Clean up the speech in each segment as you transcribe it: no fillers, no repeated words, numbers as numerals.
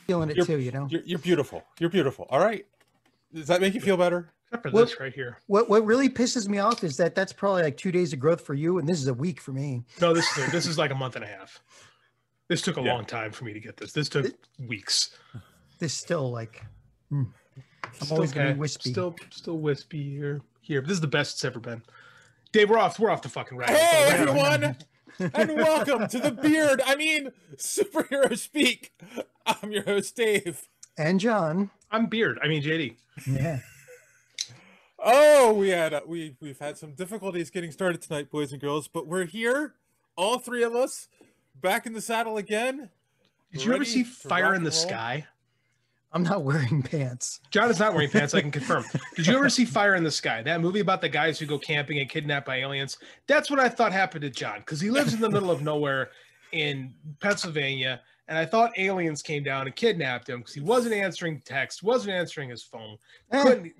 feeling it too, you know. You're beautiful. You're beautiful. All right. Does that make you feel better? Except for this right here. What really pisses me off is that's probably like 2 days of growth for you, and this is a week for me. No, this is like a month and a half. This took a long time for me to get this. This took weeks. This still like I'm always gonna be wispy. Still wispy here. But this is the best it's ever been. Dave, we're off the fucking rack. Hey everyone, and welcome to the Superhero Speak. I'm your host, Dave. And John. I'm JD. Yeah. Oh, we've had some difficulties getting started tonight, boys and girls, but we're here, all three of us, back in the saddle again. Did you ever see Fire in the Sky? I'm not wearing pants. John is not wearing pants, I can confirm. Did you ever see Fire in the Sky? That movie about the guys who go camping and kidnapped by aliens? That's what I thought happened to John, because he lives in the middle of nowhere in Pennsylvania, and I thought aliens came down and kidnapped him because he wasn't answering text, wasn't answering his phone.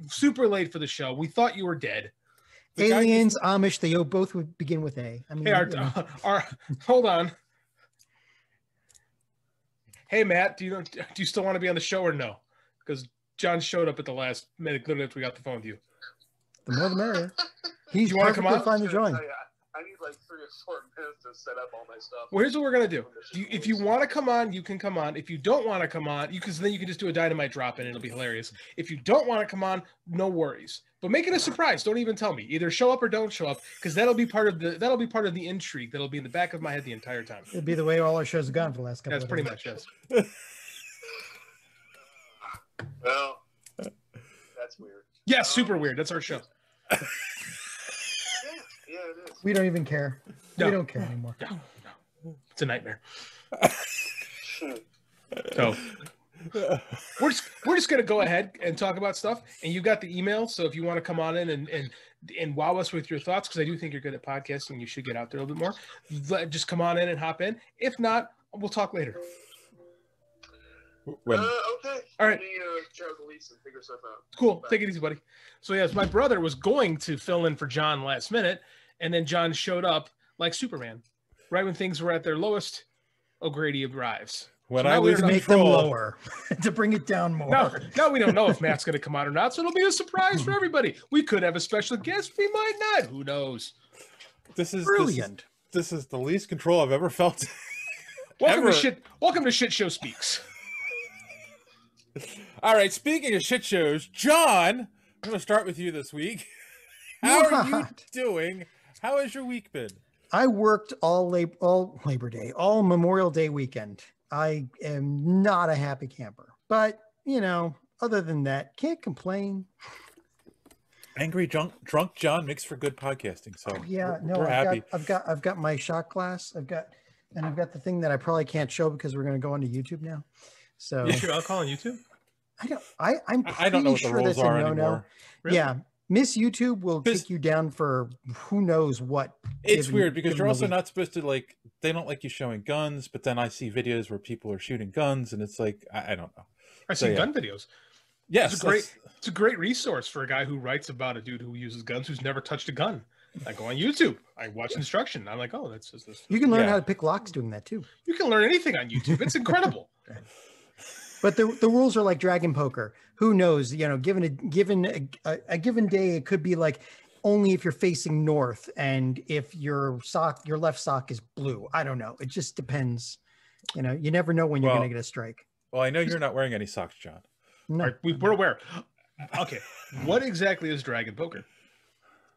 Super late for the show. We thought you were dead. Aliens, Amish, they both would begin with A. I mean, hey, hold on. Hey, Matt, do you still want to be on the show or no? Because John showed up at the last minute, literally after we got the phone with you. The more the merrier. He's want to come on? Fine to join. I need like 3 or 4 minutes to set up all my stuff. Well, here's what we're going to do. If you want to come on, you can come on. If you don't want to come on, then you can just do a dynamite drop in. It'll be hilarious. If you don't want to come on, no worries. But make it a surprise. Don't even tell me. Either show up or don't show up, because that'll be part of the intrigue that'll be in the back of my head the entire time. It'll be the way all our shows have gone for the last couple. That's pretty much yes. Well, that's weird. Yeah, super weird. That's our show. Yeah, it is. We don't even care. No. We don't care anymore. No. It's a nightmare. So we're just gonna go ahead and talk about stuff. And you got the email, so if you want to come on in and wow us with your thoughts, because I do think you're good at podcasting, you should get out there a little bit more. Just come on in and hop in. If not, we'll talk later. Okay. All right. Let me try the lease and figure stuff out. Cool. Take it easy, buddy. So yes, my brother was going to fill in for John last minute, and then John showed up like Superman, right when things were at their lowest. O'Grady arrives. When so I was to make them lower, to bring it down more. Now we don't know if Matt's going to come out or not, so it'll be a surprise for everybody. We could have a special guest. We might not. Who knows? This is brilliant. This is the least control I've ever felt. Welcome to Shit Show Speaks. All right, speaking of shit shows, John, I'm going to start with you this week. How are you doing? How has your week been? I worked all Labor Day, all Memorial Day weekend. I am not a happy camper, but other than that, can't complain. Angry drunk John makes for good podcasting. So we're happy. I've got my shot glass. I've got the thing that I probably can't show because we're going to go onto YouTube now. So is your alcohol on YouTube? I don't know what the rules are anymore. Really? Yeah. Miss YouTube will kick you down for who knows what. It's weird because you're also not supposed to they don't like you showing guns, but then I see videos where people are shooting guns and it's like, I don't know. I see gun videos. Yes. It's a great resource for a guy who writes about a dude who uses guns, who's never touched a gun. I go on YouTube. I watch instruction. I'm like, oh, that's just this. You can learn how to pick locks doing that too. You can learn anything on YouTube. It's incredible. But the rules are like Dragon Poker. Who knows? Given a given day, it could be like only if you're facing north and if your left sock is blue. I don't know. It just depends. You never know when you're going to get a strike. Well, I know you're not wearing any socks, John. No. Right, we're aware. Okay, what exactly is Dragon Poker?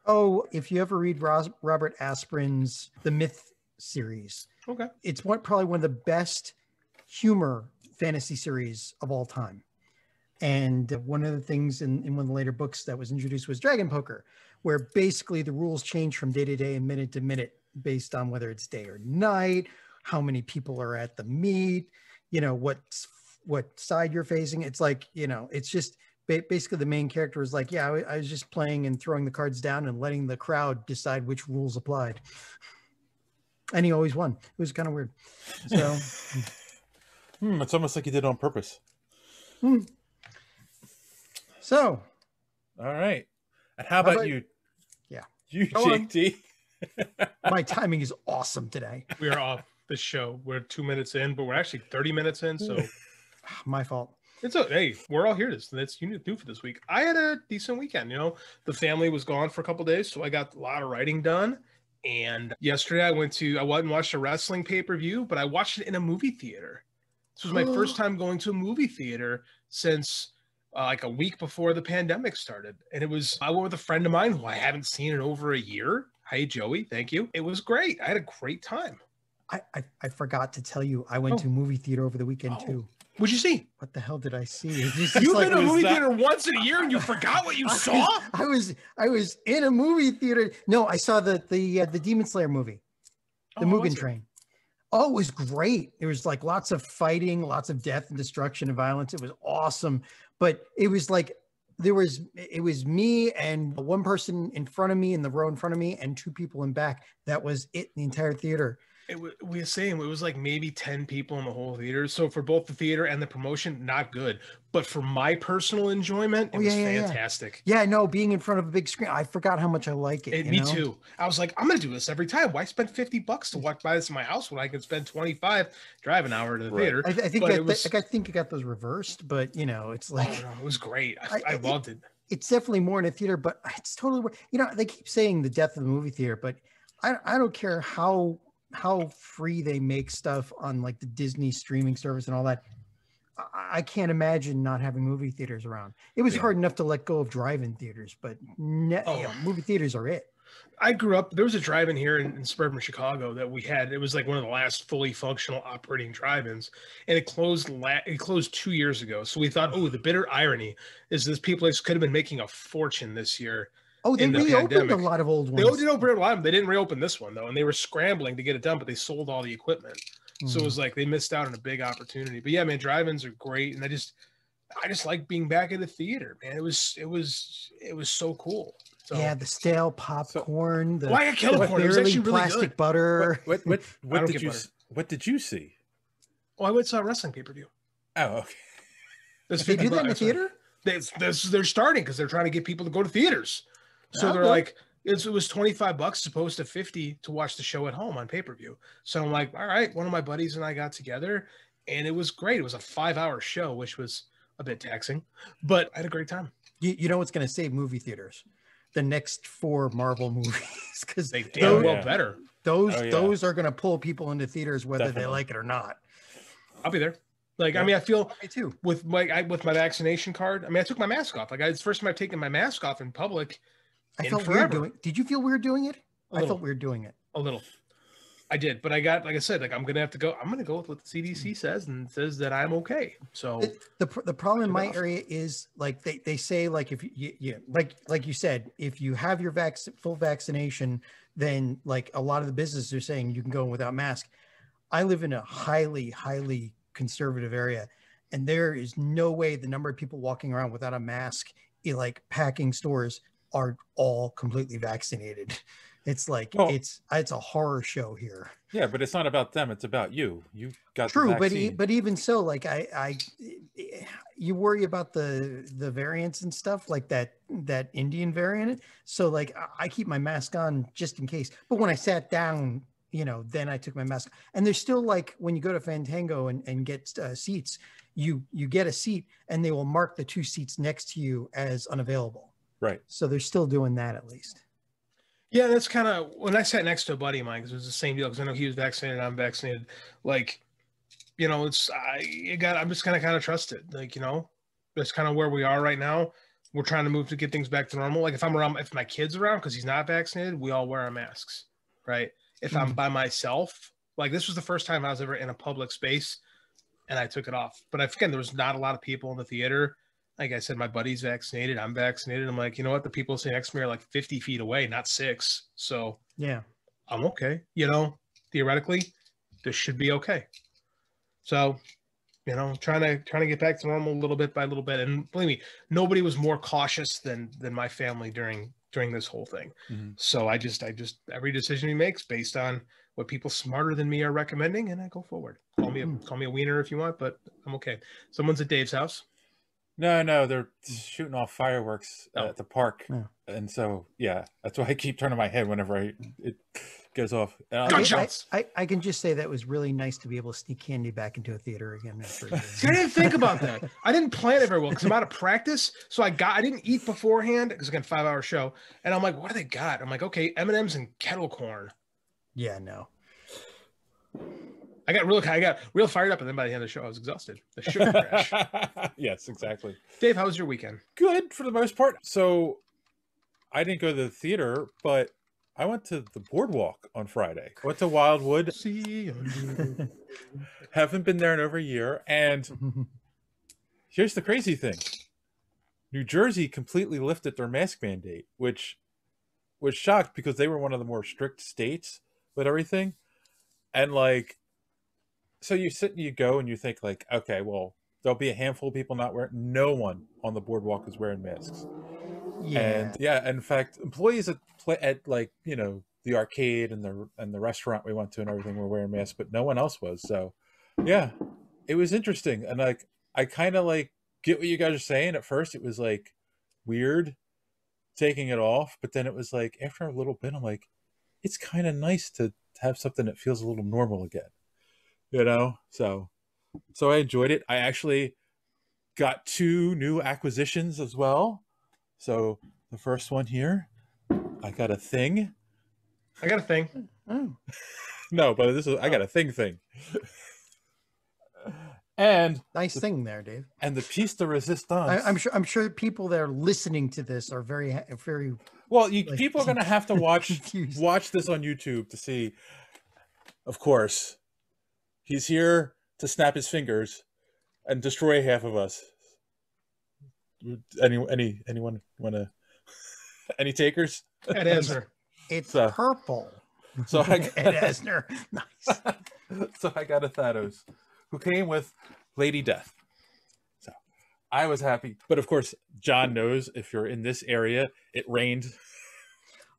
Oh, if you ever read Robert Asprin's The Myth series, okay, it's probably one of the best humor fantasy series of all time. And one of the things in one of the later books that was introduced was Dragon Poker, where basically the rules change from day to day and minute to minute based on whether it's day or night, how many people are at the meet, what side you're facing. It's like, it's just basically the main character is like, yeah, I was just playing and throwing the cards down and letting the crowd decide which rules applied. And he always won. It was kind of weird. So it's almost like he did it on purpose. So, all right. And how about you? Yeah. You, JT. My timing is awesome today. We are off the show. We're 2 minutes in, but we're actually 30 minutes in. So My fault. It's hey, we're all here. That's you need to do for this week. I had a decent weekend. You know, the family was gone for a couple days, so I got a lot of writing done. And yesterday I went and watched a wrestling pay-per-view, but I watched it in a movie theater. This was my first time going to a movie theater since like a week before the pandemic started. And I went with a friend of mine who I haven't seen in over a year. Hi, Joey. Thank you. It was great. I had a great time. I forgot to tell you, I went to a movie theater over the weekend too. What'd you see? What the hell did I see? You've been to a movie theater once in a year and you forgot what you saw? I was in a movie theater. No, I saw the Demon Slayer movie, the Mugen Train. Oh, it was great. There was like lots of fighting, lots of death and destruction and violence. It was awesome. But it was like it was me and one person in front of me in the row in front of me and two people in back. That was it, the entire theater. We were saying it was like maybe 10 people in the whole theater. So for both the theater and the promotion, not good. But for my personal enjoyment, it was fantastic. Yeah, no, being in front of a big screen, I forgot how much I like it. Me too. I was like, I'm going to do this every time. Why spend $50 to walk by this in my house when I can spend 25, drive an hour to the theater? I think it got those reversed, but you know, it's like, it was great. I loved it. It's definitely more in a theater, but it's totally, you know, they keep saying the death of the movie theater, but I don't care how free they make stuff on like the Disney streaming service and all that. I can't imagine not having movie theaters around. It was hard enough to let go of drive-in theaters, but movie theaters are it. I grew up, there was a drive-in here in suburban Chicago that we had. It was like one of the last fully functional operating drive-ins, and it closed 2 years ago. So we thought, the bitter irony is this place could have been making a fortune this year. Oh, they reopened a lot of old ones. They did open a lot. They didn't reopen this one though, and they were scrambling to get it done, but they sold all the equipment. So it was like they missed out on a big opportunity. But yeah, man, drive-ins are great, and I just like being back in the theater, man. It was so cool. So, yeah, the stale popcorn, the barely plastic good. butter. What did you see? Oh, I went saw a wrestling pay-per-view. Oh, okay. They do that in the theater? They're starting because they're trying to get people to go to theaters. So they're like, it was $25 as opposed to $50 to watch the show at home on pay-per-view. So I'm like, all right, one of my buddies and I got together, and it was great. It was a 5-hour show, which was a bit taxing, but I had a great time. You know what's going to save movie theaters? The next 4 Marvel movies, because they damn well better. Those are going to pull people into theaters whether they like it or not. I'll be there. Like, I mean, I feel me too. With my vaccination card. I mean, I took my mask off. Like, it's the first time I've taken my mask off in public. I felt weird doing it. Did you feel weird doing it? I felt weird doing it. A little. I did, but I got, like I said, like I'm gonna go with what the CDC says, and says that I'm okay. So the problem in my area is like they say, like if you like you said, if you have your full vaccination, then like a lot of the businesses are saying you can go in without mask. I live in a highly conservative area, and there is no way the number of people walking around without a mask in like packing stores are all completely vaccinated. It's like it's a horror show here. Yeah, but it's not about them. It's about you. You got true, the vaccine. but even so, like you worry about the variants and stuff like that Indian variant. So like I keep my mask on just in case. But when I sat down, you know, then I took my mask. And there's still like when you go to Fandango and get seats, you get a seat and they will mark the 2 seats next to you as unavailable. Right. So they're still doing that at least. Yeah, that's kind of when I sat next to a buddy of mine, because it was the same deal, because I know he was vaccinated, I'm vaccinated. Like, you know, I'm just kind of trust it. Like, you know, that's kind of where we are right now. We're trying to move to get things back to normal. Like if I'm around, if my kid's around because he's not vaccinated, we all wear our masks, right? If I'm by myself, like this was the first time I was ever in a public space and I took it off. But again, there was not a lot of people in the theater. Like I said, my buddy's vaccinated. I'm vaccinated. I'm like, you know what? The people sitting next to me are like 50 feet away, not 6. So yeah, I'm okay. You know, theoretically, this should be okay. So, you know, trying to get back to normal little bit by little bit. And believe me, nobody was more cautious than my family during this whole thing. Mm-hmm. So I just every decision he makes based on what people smarter than me are recommending, and I go forward. Call me a wiener if you want, but I'm okay. Someone's at Dave's house. No, they're shooting off fireworks at the park, and so yeah, that's why I keep turning my head whenever goes off. Gunshots. I can just say that was really nice to be able to sneak candy back into a theater again. After See, I didn't think about that. I didn't plan it very well because I'm out of practice. So I didn't eat beforehand because again, 5-hour show. And I'm like, what do they got? I'm like, okay, M&Ms and kettle corn. Yeah, no. I got real fired up, and then by the end of the show, I was exhausted. The sugar crash. Yes, exactly. Dave, how was your weekend? Good for the most part. So I didn't go to the theater, but I went to the boardwalk on Friday. Went to Wildwood. Haven't been there in over a year. And here's the crazy thing. New Jersey completely lifted their mask mandate, which was shocked because they were one of the more strict states with everything. And like, so you sit and you go and you think like, okay, well, there'll be a handful of people not wearing. No one on the boardwalk is wearing masks. Yeah. And yeah, in fact, employees at like, you know, the arcade and the restaurant we went to and everything were wearing masks, but no one else was. So yeah, it was interesting. And like, I kind of like get what you guys are saying. At first it was like weird taking it off, but then it was like after a little bit, I'm like, it's kind of nice to have something that feels a little normal again, you know? So I enjoyed it. I actually got 2 new acquisitions as well. So the first one here, I got a thing. I got a thing. Oh. No, but I got a thing. And Nice thing there, Dave. and the piece de resistance. I'm sure people that are listening to this are very Well, like, people are gonna have to watch confused. this on YouTube to see. Of course, he's here to snap his fingers and destroy half of us. Anyone want to? Any takers? Ed Asner. It's So- purple. So I got, Ed Asner. Nice. so I got a Thanos, who came with Lady Death. So I was happy, but of course, John knows if you're in this area, it rained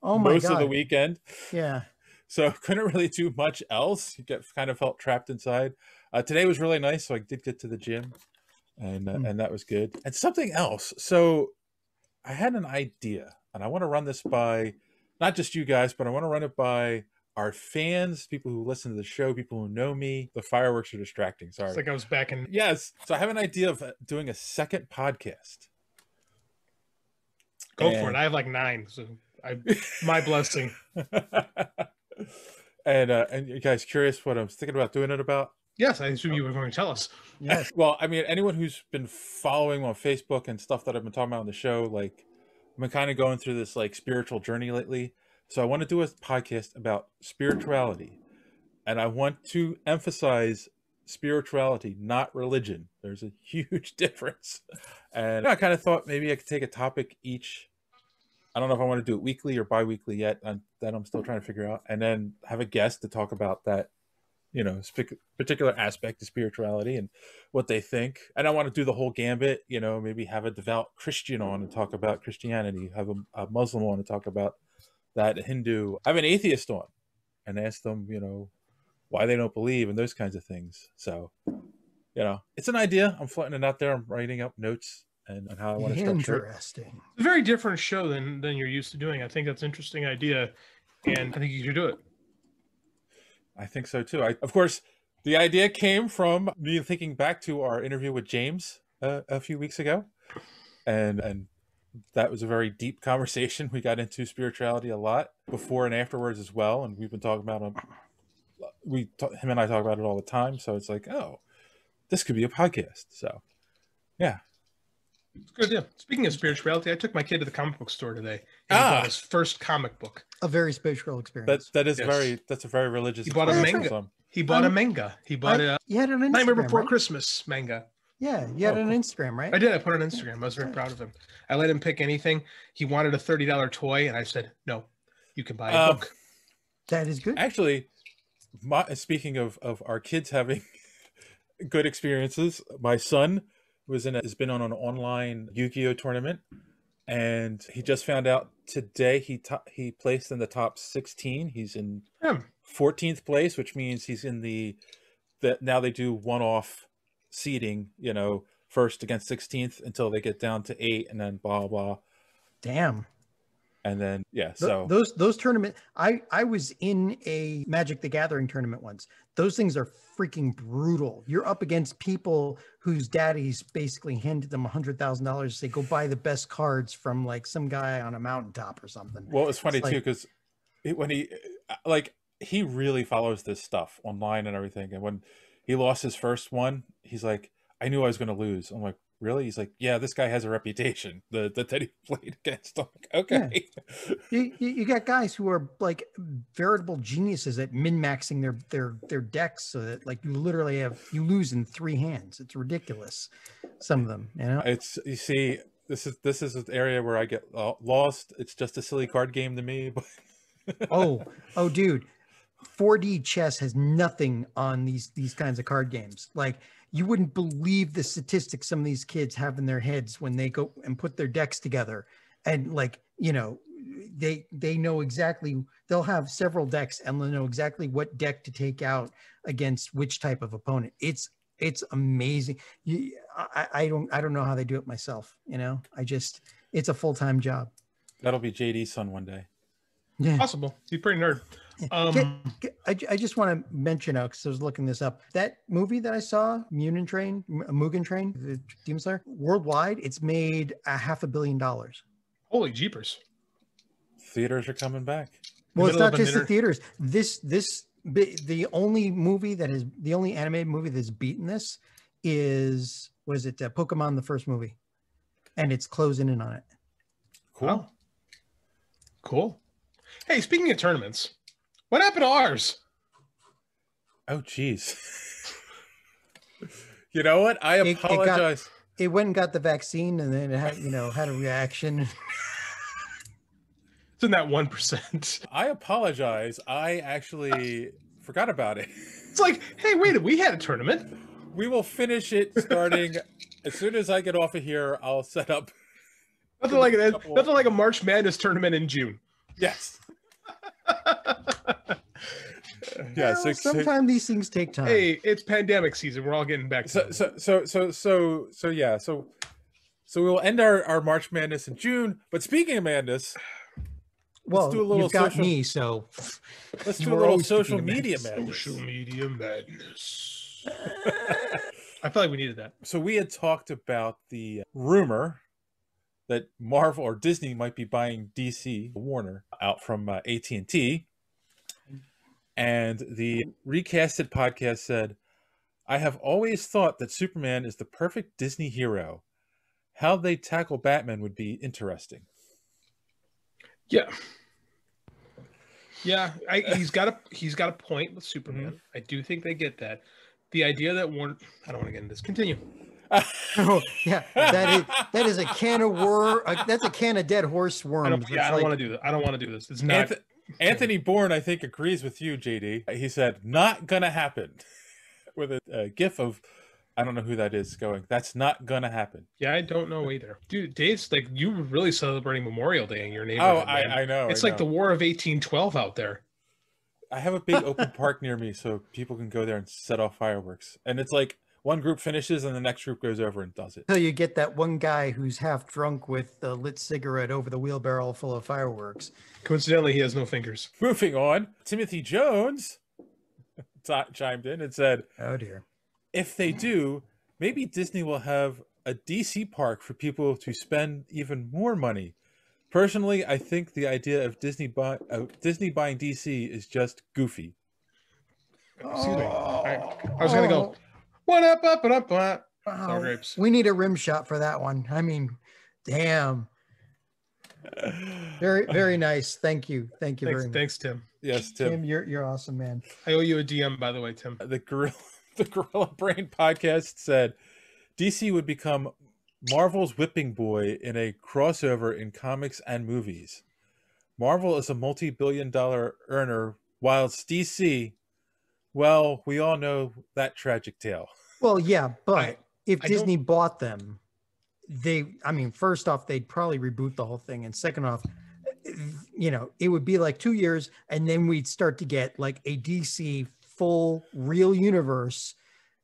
Oh my most god. of the weekend. Yeah. So couldn't really do much else. You kind of felt trapped inside. Today was really nice, so I did get to the gym, and that was good. And something else. So I had an idea, and I want to run this by not just you guys, but I want to run it by our fans, people who listen to the show, people who know me. The fireworks are distracting. Sorry. It's like I was back in. Yes. So I have an idea of doing a second podcast. Go for it. I have like 9. So my blessing. And you guys curious what I'm thinking about doing it about? Yes, I assume you were going to tell us. Yes. Well, I mean, anyone who's been following on Facebook and stuff that I've been talking about on the show, like I've been kind of going through this like spiritual journey lately. So I want to do a podcast about spirituality, and I want to emphasize spirituality, not religion. There's a huge difference. And I kind of thought maybe I could take a topic each. I don't know if I want to do it weekly or bi-weekly yet. That I'm still trying to figure out, and then have a guest to talk about that, you know, particular aspect of spirituality and what they think. And I want to do the whole gambit, you know, maybe have a devout Christian on and talk about Christianity, have a Muslim on and talk about that, a Hindu, have an atheist on and ask them, you know, why they don't believe and those kinds of things. So, you know, it's an idea. I'm floating it out there. I'm writing up notes and how I want to structure it. Interesting. It's a very different show than you're used to doing. I think that's an interesting idea, and I think you should do it. I think so too. Of course, the idea came from me thinking back to our interview with James a few weeks ago, and that was a very deep conversation. We got into spirituality a lot before and afterwards as well, and we've been talking about him and I talk about it all the time. So it's like, oh, this could be a podcast. So, yeah. It's a good idea. Speaking of spirituality, I took my kid to the comic book store today. And he bought his first comic book. A very spiritual experience. That's Yes. a very religious. He bought a experience manga. for some. He bought a manga. He bought a You had it on Instagram, Nightmare Before right? Christmas manga. Yeah, you had Oh, it on cool. Instagram, right? I did. I put it on Instagram. I was very proud of him. I let him pick anything. He wanted a $30 toy, and I said, no, you can buy a book. That is good. Actually, speaking of our kids having good experiences, my son has been on an online Yu-Gi-Oh tournament, and he just found out today he placed in the top 16. He's in 14th place, which means he's in now they do one-off seeding, you know, first against 16th until they get down to 8, and then blah blah. Damn. And then, so those tournament, I was in a Magic the Gathering tournament once. Those things are freaking brutal. You're up against people whose daddies basically handed them $100,000 to say, go buy the best cards from like some guy on a mountaintop or something. well, it's funny It's too, like- because when he really follows this stuff online and everything. And when he lost his first one, he's like, I knew I was going to lose. I'm like, really? He's like, yeah, this guy has a reputation that he played against. I'm like, okay. Yeah. You got guys who are like veritable geniuses at min-maxing their decks so that like you literally you lose in 3 hands. It's ridiculous. Some of them, you know. It's, you see, this is an area where I get lost. It's just a silly card game to me. But oh, dude, 4D chess has nothing on these kinds of card games. Like, you wouldn't believe the statistics some of these kids have in their heads when they go and put their decks together. And like, you know, they know exactly, they'll have several decks and they'll know exactly what deck to take out against which type of opponent. It's amazing. I don't know how they do it myself. You know, it's a full-time job. that'll be JD's son one day. Yeah. Possible. He's pretty nerd. I just want to mention, because I was looking this up, that movie that I saw, Mugen Train, the Demon Slayer, worldwide, it's made $500 million. Holy jeepers. Theaters are coming back. Well, it's not just the theaters. The only animated movie that's beaten this was it Pokemon, the first movie, and it's closing in on it. Cool. Wow. Cool. Hey, speaking of tournaments, what happened to ours? Oh, geez. You know what? I apologize. It went and got the vaccine, and then it had a reaction. It's in that 1%. I apologize. I actually forgot about it. It's like, hey, wait, we had a tournament. We will finish it starting as soon as I get off of here. I'll set up. Nothing like a March Madness tournament in June. Yes. Yeah. Sometimes these things take time. Hey, it's pandemic season. We're all getting back. So we'll end our March Madness in June. But speaking of madness, well, let's do a little you've got me, so let's do a little social media madness. Social media madness. I feel like we needed that. So we had talked about the rumor that Marvel or Disney might be buying DC Warner out from AT&T. And the Recasted podcast said, I have always thought that Superman is the perfect Disney hero. How they tackle Batman would be interesting. Yeah. Yeah, he's got a point with Superman. Mm-hmm. I do think they get that. The idea that Warner, I don't want to get into this. Continue. Oh, yeah, that is a can of that's a can of dead horse worms. I don't want to do that. I don't want to do this. It's not. Anthony Bourne, I think, agrees with you, JD. He said, not gonna happen. With a gif of, I don't know who that is going, that's not gonna happen. Yeah, I don't know either. Dude, Dave's like, you were really celebrating Memorial Day in your neighborhood. Oh, I know. It's like the War of 1812 out there. I have a big open park near me so people can go there and set off fireworks. And it's like one group finishes and the next group goes over and does it. Until you get that one guy who's half drunk with a lit cigarette over the wheelbarrow full of fireworks. Coincidentally, he has no fingers. Moving on, Timothy Jones chimed in and said, oh dear. If they do, maybe Disney will have a DC park for people to spend even more money. Personally, I think the idea of Disney buying DC is just goofy. Excuse me. I was going to go, what up? Sour grapes. We need a rim shot for that one. I mean, damn. Very, very nice. Thank you. Thank you very much. Thanks, Tim. Yes, Tim. You're awesome, man. I owe you a DM, by the way, Tim. The Gorilla Brain podcast said DC would become Marvel's whipping boy in a crossover in comics and movies. Marvel is a multi-billion-dollar earner, whilst DC, well, we all know that tragic tale. Well, yeah, but if Disney bought them, first off, they'd probably reboot the whole thing. And second off, it would be like 2 years, and then we'd start to get like a DC full real universe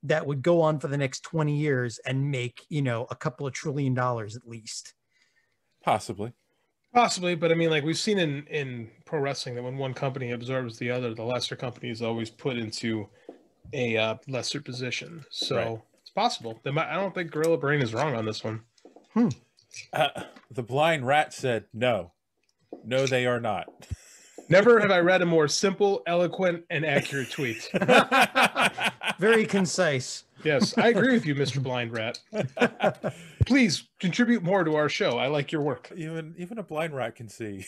that would go on for the next 20 years and make, a couple of $1 trillion at least. Possibly. Possibly, but I mean, like we've seen in pro wrestling that when one company absorbs the other, the lesser company is always put into a lesser position. So Right. it's possible. I don't think Gorilla Brain is wrong on this one. The blind rat said, no, they are not. Never have I read a more simple, eloquent, and accurate tweet. Very concise. Yes, I agree with you, Mr. Blind Rat. Please contribute more to our show. I like your work. Even a blind rat can see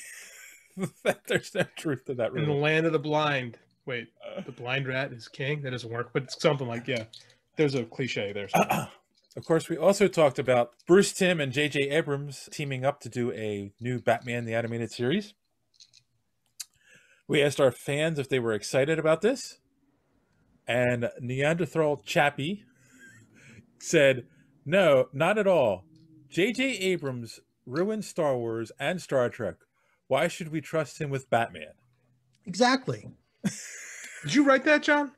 that there's no truth to that. In the Really. land of the blind. Wait, the blind rat is king? That doesn't work, but it's something like, yeah. There's a cliche there. Of course, we also talked about Bruce Timm and J.J. Abrams teaming up to do a new Batman the Animated Series. We asked our fans if they were excited about this. And Neanderthal Chappie said, no, not at all. J.J. Abrams ruined Star Wars and Star Trek. Why should we trust him with Batman? Exactly. Did you write that, John?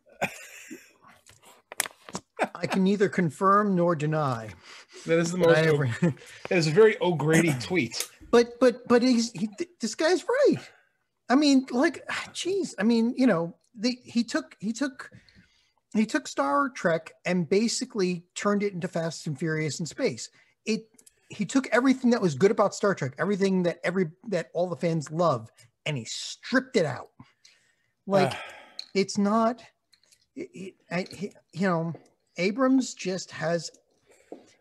I can neither confirm nor deny. That is the most. That is a very O'Grady tweet. But this guy's right. I mean, like, geez. I mean, you know, he took Star Trek and basically turned it into Fast and Furious in space. He took everything that was good about Star Trek, everything that all the fans love, and he stripped it out. Like, it's not. You know, Abrams just has.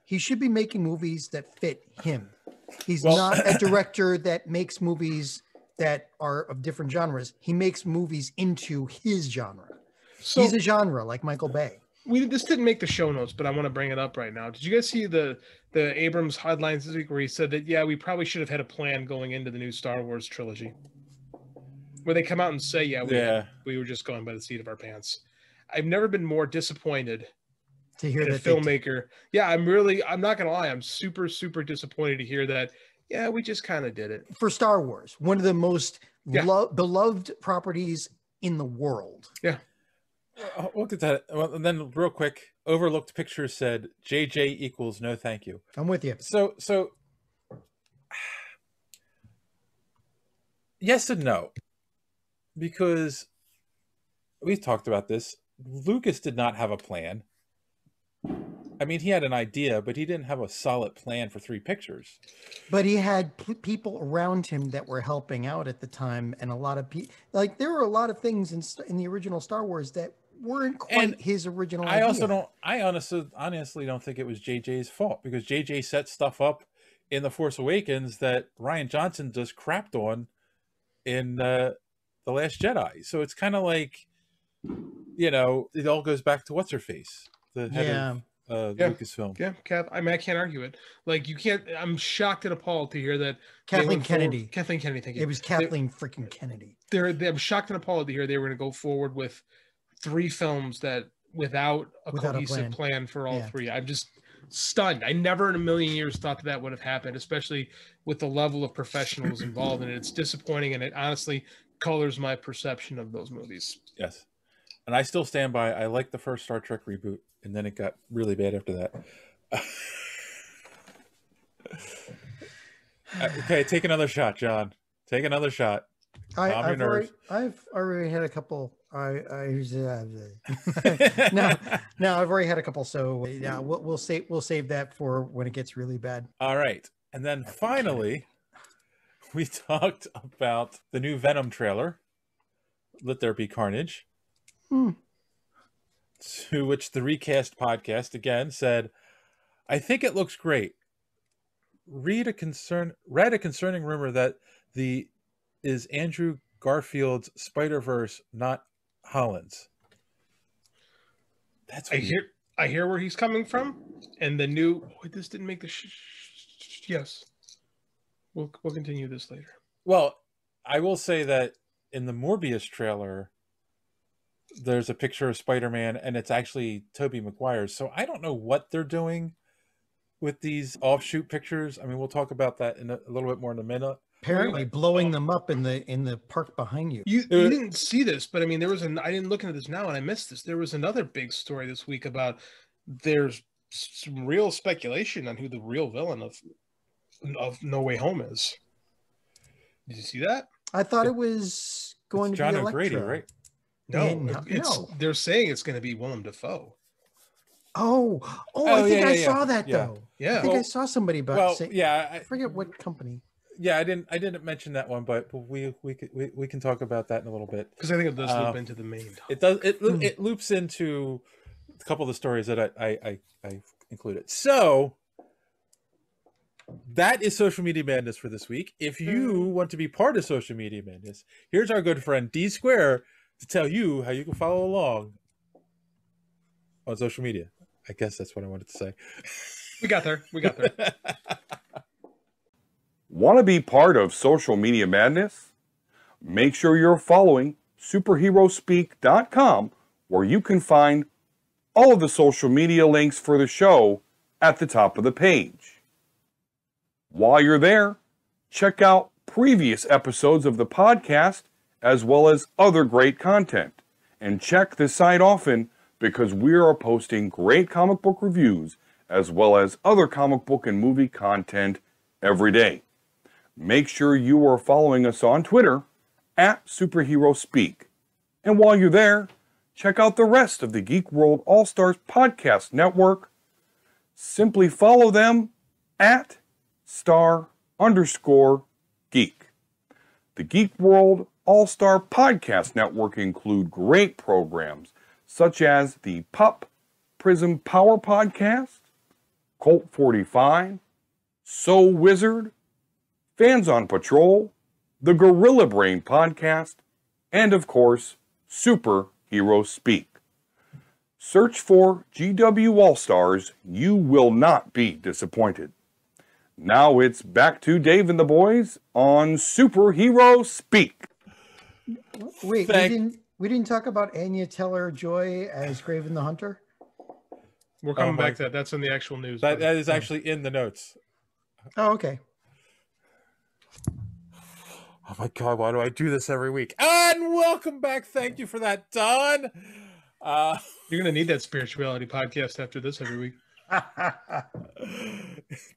He should be making movies that fit him. He's not a director that makes movies that are of different genres. He makes movies into his genre. So he's a genre like Michael Bay. This didn't make the show notes, but I want to bring it up right now. Did you guys see the Abrams headlines this week where he said that, yeah, we probably should have had a plan going into the new Star Wars trilogy? Where they come out and say, we were just going by the seat of our pants. I've never been more disappointed to hear that a filmmaker. Yeah, I'm not going to lie. I'm super, super disappointed to hear that. Yeah, we just kind of did it. For Star Wars, one of the most beloved properties in the world. Yeah. Look at that. Well, and then real quick, Overlooked Pictures said JJ equals no thank you. I'm with you. So yes and no. Because we've talked about this. Lucas did not have a plan. I mean, he had an idea, but he didn't have a solid plan for 3 pictures. But he had people around him that were helping out at the time, and a lot of people. Like, there were a lot of things in the original Star Wars that weren't quite his original idea. I honestly don't think it was JJ's fault, because JJ set stuff up in The Force Awakens that Rian Johnson just crapped on in The Last Jedi. So it's kind of like, you know, it all goes back to what's her face, the head of Lucasfilm. Yeah, I mean, I can't argue it. Like, you can't. I'm shocked and appalled to hear that Kathleen Kennedy. Kathleen Kennedy, thank you. It was Kathleen freaking Kennedy. I'm shocked and appalled to hear they were going to go forward with 3 films that without a cohesive plan for all 3. I'm just stunned. I never in a million years thought that would have happened, especially with the level of professionals involved in it. It's disappointing, and it honestly colors my perception of those movies. Yes. And I still stand by, I liked the first Star Trek reboot, and then it got really bad after that. Okay, take another shot, John. Take another shot. I've already had a couple. I've already had a couple. So yeah, we'll save that for when it gets really bad. All right, and then finally, we talked about the new Venom trailer. Let There Be Carnage. To which the Recast podcast again said, "I think it looks great. Read a concerning rumor that is Andrew Garfield's Spider-Verse, not Holland's." That's what I hear where he's coming from, and the new. This didn't make the. Yes, we'll continue this later. Well, I will say that in the Morbius trailer, there's a picture of Spider-Man, and it's actually Tobey Maguire's. So I don't know what they're doing with these offshoot pictures. I mean, we'll talk about that in a little bit more in a minute. Apparently blowing them up in the park behind you. You didn't see this, but I mean, I didn't look into this now, and I missed this. There was another big story this week about there's some real speculation on who the real villain of No Way Home is. Did you see that? I thought it was going to John be O'Grady, Electro. right? No, they're saying it's going to be Willem Dafoe. Oh, I think I saw that Yeah. though. Yeah. I think I saw somebody about saying, I I forget what company. Yeah, I didn't mention that one, but we can talk about that in a little bit Because I think it does loop into the main. It does. It loops into a couple of the stories that I included. So that is Social Media Madness for this week. If you want to be part of Social Media Madness, here's our good friend D Square to tell you how you can follow along on social media. I guess that's what I wanted to say. We got there. Want to be part of Social Media Madness? Make sure you're following superheroespeak.com, where you can find all of the social media links for the show at the top of the page. While you're there, check out previous episodes of the podcast as well as other great content. And check the site often because we are posting great comic book reviews as well as other comic book and movie content every day. Make sure you are following us on Twitter at SuperheroSpeak. And while you're there, check out the rest of the Geek World All-Stars Podcast Network. Simply follow them at *_geek. The Geek World All-Star Podcast Network include great programs such as the Pup Prism Power Podcast, Colt 45, So Wizard, Fans on Patrol, the Gorilla Brain Podcast, and of course, Super Hero Speak. Search for GW All-Stars, you will not be disappointed. Now it's back to Dave and the boys on Super Hero Speak. Wait, we didn't talk about Anya Taylor-Joy as Kraven the Hunter? We're coming back to that. That's in the actual news. That is actually in the notes. Oh, okay. Oh my God, why do I do this every week? And welcome back. Thank you for that, Don. You're going to need that spirituality podcast after this every week.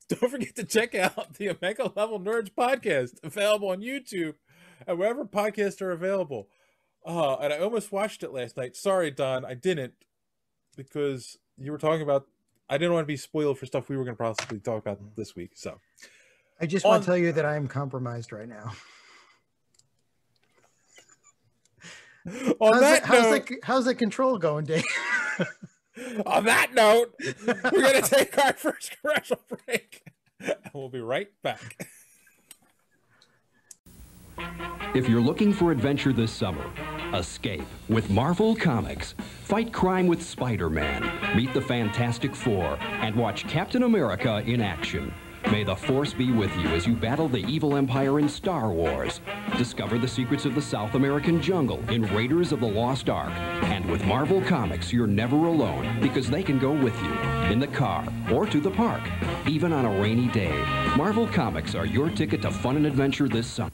Don't forget to check out the Omega Level Nerds podcast, available on YouTube and wherever podcasts are available. And I almost watched it last night. Sorry, Don, I didn't, because you were talking about, I didn't want to be spoiled for stuff we were going to possibly talk about this week. So I just want to tell you that I am compromised right now. How's that control going, Dave? On that note, we're going to take our first commercial break, and we'll be right back. If you're looking for adventure this summer, escape with Marvel Comics. Fight crime with Spider-Man, meet the Fantastic Four, and watch Captain America in action. May the Force be with you as you battle the evil empire in Star Wars. Discover the secrets of the South American jungle in Raiders of the Lost Ark. And with Marvel Comics, you're never alone because they can go with you in the car or to the park, even on a rainy day. Marvel Comics are your ticket to fun and adventure this summer.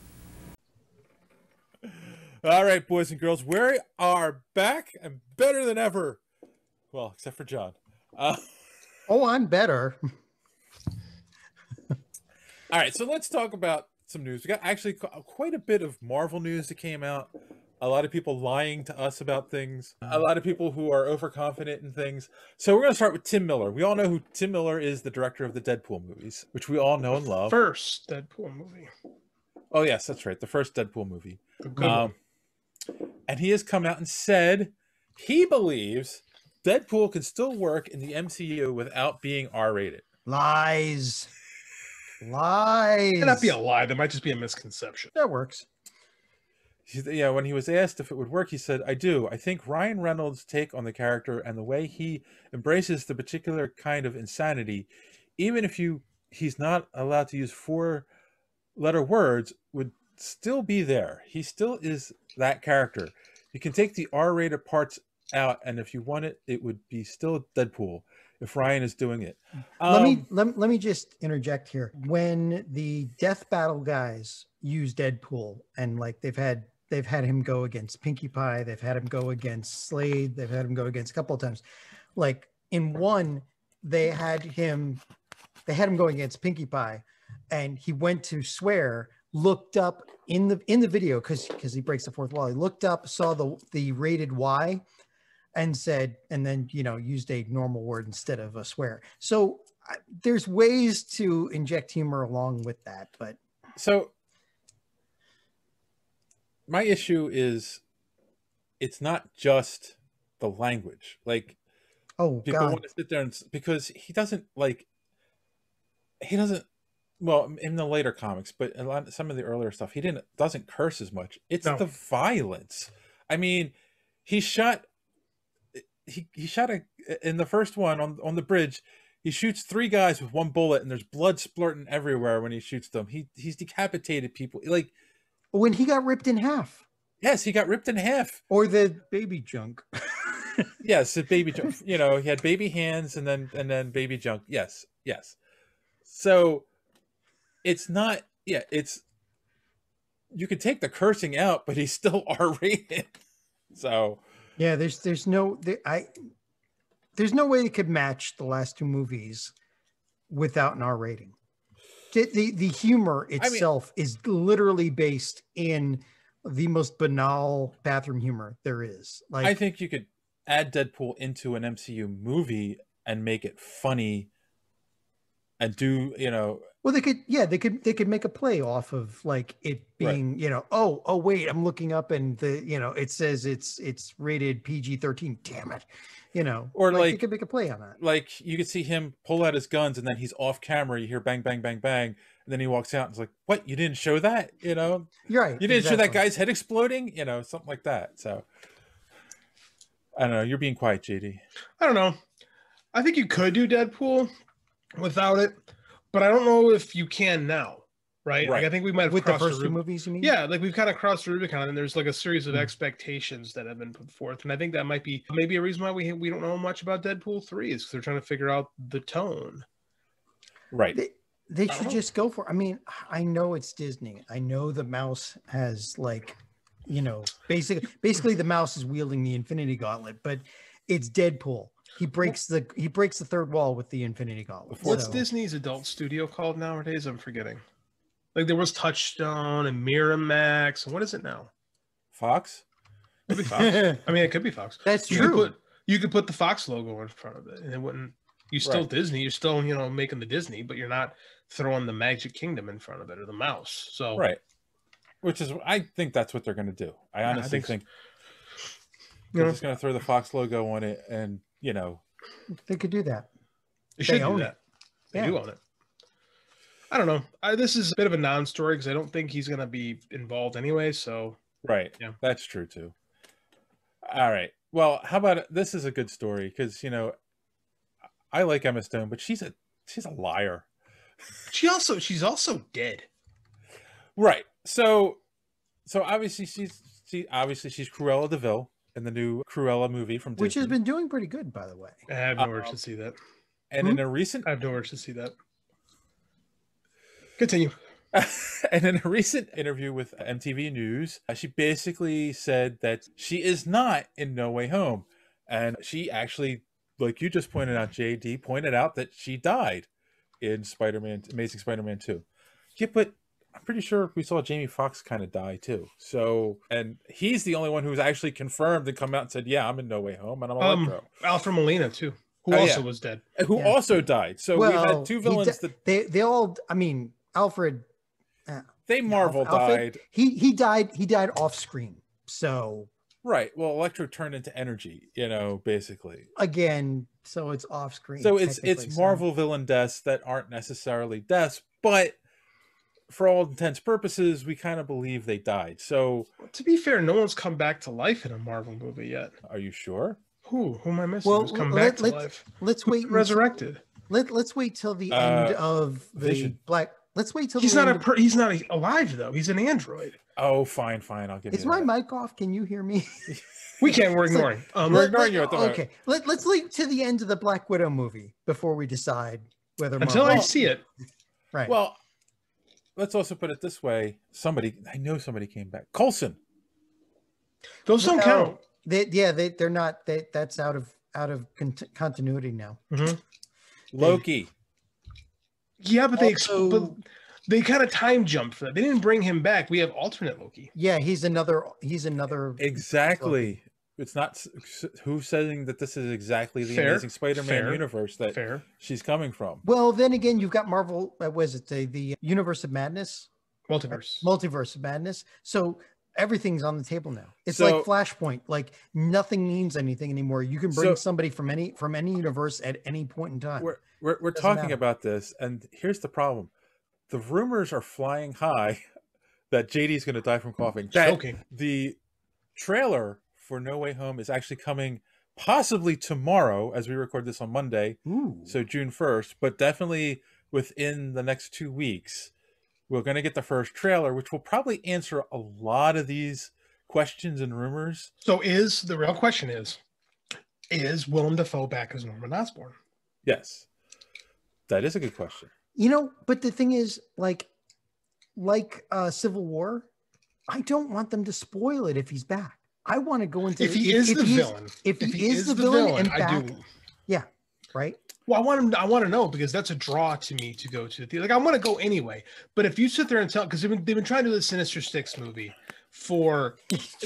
All right, boys and girls, we are back and better than ever. Well, except for John. Oh, I'm better. All right, so let's talk about some news. We got actually quite a bit of Marvel news that came out. A lot of people lying to us about things. A lot of people who are overconfident in things. So we're going to start with Tim Miller. We all know who Tim Miller is, the director of the Deadpool movies, which we all know and love. First Deadpool movie. Oh, yes, that's right. The first Deadpool movie. The good one. And he has come out and said he believes Deadpool can still work in the MCU without being R-rated. Lies. It might not be a lie. That might just be a misconception. That works. Yeah, when he was asked if it would work, he said, I do. I think Ryan Reynolds' take on the character and the way he embraces the particular kind of insanity, even if he's not allowed to use 4-letter words, would still be there. He still is that character. You can take the R-rated parts out, and if you want it, it would be still Deadpool if Ryan is doing it. Let me just interject here. When the Death Battle guys use Deadpool, and like they've had him go against Pinkie Pie, they've had him go against Slade, they've had him go against a couple of times. Like in one, they had him going against Pinkie Pie, and he went to swear, looked up in the video because he breaks the fourth wall. He looked up, saw the rated Y, and said, and then used a normal word instead of a swear. So there's ways to inject humor along with that, but so my issue is it's not just the language. Like, people want to sit there and because he doesn't well, in the later comics, but some of the earlier stuff, he doesn't curse as much. It's the violence. I mean, he shot in the first one on the bridge. He shoots 3 guys with 1 bullet, and there's blood splurting everywhere when he shoots them. He's decapitated people. Like when he got ripped in half. Yes, he got ripped in half. Or the baby junk. Yes, the baby junk. He had baby hands and then baby junk. Yes. So it's not. Yeah, it's. You could take the cursing out, but he's still R-rated. So yeah, there's no way it could match the last 2 movies without an R rating. The humor itself is literally based in the most banal bathroom humor there is. Like, I think you could add Deadpool into an MCU movie and make it funny and do, well, they could make a play off of like it being, right. Oh wait, I'm looking up and it says it's rated PG-13. Damn it. Or like you could make a play on that. Like you could see him pull out his guns and then he's off camera. You hear bang, bang, bang, bang. And then he walks out and it's like, what? You didn't show that? You're right. You didn't show that guy's head exploding? Something like that. So I don't know. You're being quiet, JD. I don't know. I think you could do Deadpool without it, but I don't know if you can now. Right. Like I think we might have with the first 2 movies, you mean? Yeah, like we've kind of crossed the Rubicon, and there's like a series of expectations that have been put forth, and I think that might be maybe a reason why we don't know much about Deadpool 3 is because they're trying to figure out the tone. Right. They should just go for. I mean, I know it's Disney. I know the mouse has basically the mouse is wielding the Infinity Gauntlet, but it's Deadpool. He breaks the 3rd wall with the Infinity Gauntlet. What's Disney's adult studio called nowadays? I'm forgetting. Like there was Touchstone and Miramax. What is it now? Fox? It could be Fox. I mean, it could be Fox. That's true. You could put the Fox logo in front of it, and it wouldn't. You still Disney. You're still making the Disney, but you're not throwing the Magic Kingdom in front of it or the mouse. So right, which is I think that's what they're going to do. I honestly think they're just going to throw the Fox logo on it, and they could do that. They should do that. They do own it. I don't know. This is a bit of a non-story because I don't think he's going to be involved anyway. So right, that's true too. All right. Well, how about this is a good story because I like Emma Stone, but she's a liar. She's also dead. Right. So obviously she's Cruella de Vil in the new Cruella movie from Disney, which has been doing pretty good, by the way. I have no urge to see that. And in a recent, I have no urge to see that. Continue. And in a recent interview with MTV News, she basically said that she is not in No Way Home. And she actually, like you just pointed out, JD, pointed out that she died in Amazing Spider-Man 2. Yeah, but I'm pretty sure we saw Jamie Foxx kind of die too. So, and he's the only one who's actually confirmed and come out and said, yeah, I'm in No Way Home and I'm Electro. Alfred Molina too, who also was dead. Who also died. So we've had 2 villains that... They all, I mean, Alfred... Marvel died. He died off screen. So right. Well, Electro turned into energy, basically. Again, so it's off screen. So it's Marvel villain deaths that aren't necessarily deaths, but for all intents and purposes, we kind of believe they died. So to be fair, no one's come back to life in a Marvel movie yet. Are you sure? Who am I missing? Who's come back to life? Let's wait. Resurrected. Let's wait till the end of the Vision. Black. Let's wait till he's not he's not alive though. He's an android. Oh, fine. I'll give you. Is my mic off? Can you hear me? We can't. We're ignoring. We're ignoring you at the moment. Okay. Let's wait to the end of the Black Widow movie before we decide whether. Until I see it. Right. Well, let's also put it this way: I know somebody came back. Coulson. Those don't count. They're not. That's out of continuity now. Mm-hmm. Loki. Yeah, but They kind of time jumped for that. They didn't bring him back. We have alternate Loki. Yeah, he's another. Exactly. It's not who's saying that this is exactly the Amazing Spider-Man universe that she's coming from. Well, then again, you've got Marvel. What was it? The Universe of Madness, Multiverse of Madness. So everything's on the table now. It's like Flashpoint. Like nothing means anything anymore. You can bring somebody from any universe at any point in time. We're talking about this, and here's the problem: the rumors are flying high that JD's going to die from coughing. Choking. The trailer for No Way Home is actually coming possibly tomorrow as we record this on Monday. Ooh. So June 1st, but definitely within the next 2 weeks, we're going to get the first trailer, which will probably answer a lot of these questions and rumors. So the real question is Willem Dafoe back as Norman Osborn? Yes. That is a good question. But the thing is, like Civil War, I don't want them to spoil it if he's back. I want to go into if he is the villain. If he is the villain and back, I do. Yeah, right. Well, I want to know because that's a draw to me to go to the theater. Like I want to go anyway. But if you sit there and tell, because they've been trying to do the Sinister Six movie for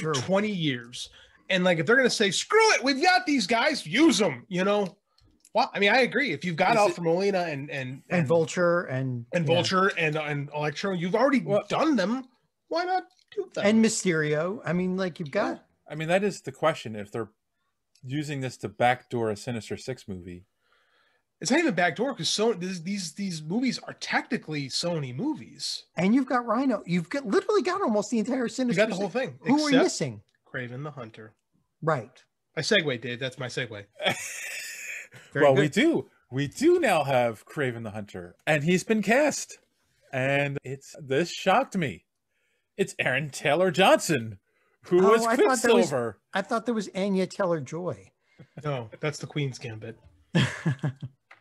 20 years, and like if they're gonna say screw it, we've got these guys, use them. Well, I mean, I agree. If you've got Alfred Molina and Vulture and Vulture and Electro, you've already done them. Why not do them? And Mysterio. I mean, like you've got. I mean, that is the question. If they're using this to backdoor a Sinister Six movie, it's not even backdoor because these movies are technically Sony movies. And you've got Rhino. You've literally got almost the entire Sinister. You got the whole thing. Who are we missing? Kraven the Hunter. Right. I segue, Dave. That's my segue. Well, good. We do now have Kraven the Hunter, and he's been cast. And this shocked me. It's Aaron Taylor-Johnson, who was Quicksilver. I thought there was Anya Taylor-Joy. No, that's the Queen's Gambit.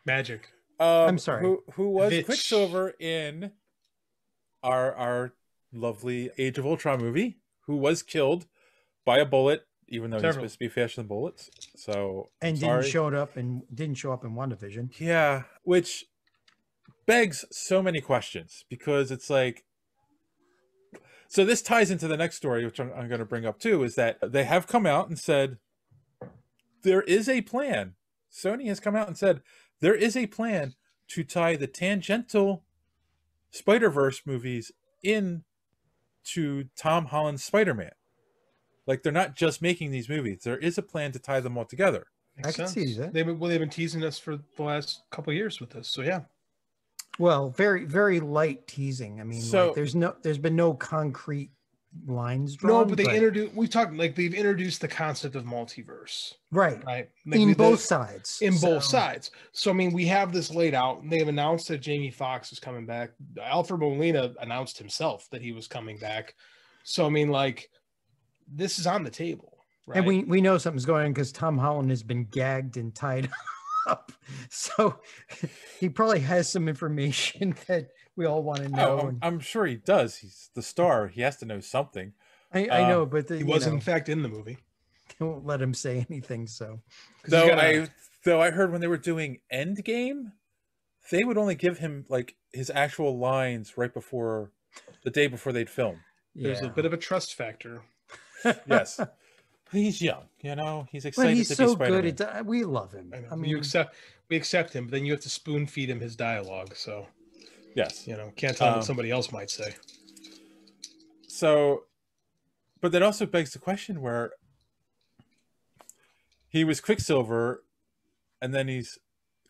Magic. I'm sorry. Who was Quicksilver in our lovely Age of Ultron movie? Who was killed by a bullet, even though he's supposed to be faster than bullets. So didn't show up in WandaVision. Yeah, which begs so many questions because it's like. So this ties into the next story, which I'm going to bring up too, is that they have come out and said there is a plan. Sony has come out and said there is a plan to tie the tangential Spider-Verse movies in to Tom Holland's Spider-Man. Like they're not just making these movies. There is a plan to tie them all together. I can see that. They've been teasing us for the last couple of years with this. So yeah. Well, very, very light teasing. I mean, there's been no concrete lines drawn. No, but they've introduced the concept of multiverse. Right. Like in both sides. Both sides. So, I mean, we have this laid out. And they've announced that Jamie Foxx is coming back. Alfred Molina announced himself that he was coming back. So, I mean, like, this is on the table. Right? And we know something's going on because Tom Holland has been gagged and tied up. So he probably has some information that we all want to know. Oh, I'm sure he does. He's the star. He has to know something. I know, but he was in fact in the movie. They won't let him say anything. So though I heard when they were doing Endgame, they would only give him like his actual lines right before the day before they'd film. There's a bit of a trust factor. Yes. He's young, he's excited to be Spider-Man. Good. We love him. I mean, we accept him, but then you have to spoon feed him his dialogue. So, yes, can't tell him what somebody else might say. So, but that also begs the question where he was Quicksilver, and then he's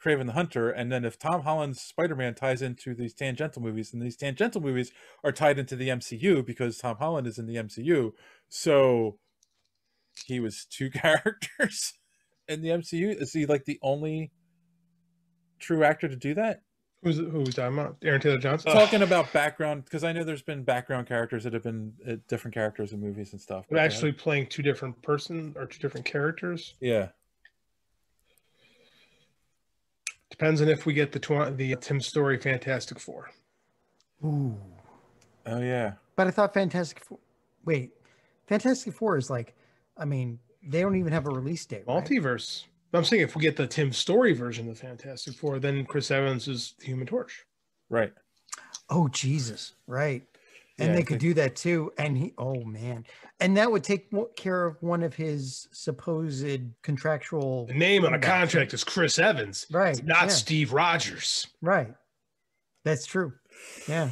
Kraven the Hunter, and then if Tom Holland's Spider-Man ties into these tangential movies, and these tangential movies are tied into the MCU because Tom Holland is in the MCU, so. He was two characters in the MCU. Is he like the only true actor to do that? Who are we talking about? Aaron Taylor-Johnson? Talking about background, because I know there's been background characters that have been different characters in movies and stuff. But actually playing two different characters? Yeah. Depends on if we get the Tim Story Fantastic Four. Ooh. Oh, yeah. But I thought Fantastic Four is like, I mean, they don't even have a release date. Multiverse. Right? I'm saying if we get the Tim Story version of Fantastic Four, then Chris Evans is the Human Torch. Right. Oh, Jesus. Right. And Yeah, they could do that too. And oh man. And that would take care of one of his supposed contractual. The name on a comebacks, contract right? is Chris Evans. Right. It's not yeah. Steve Rogers. Right. That's true. Yeah.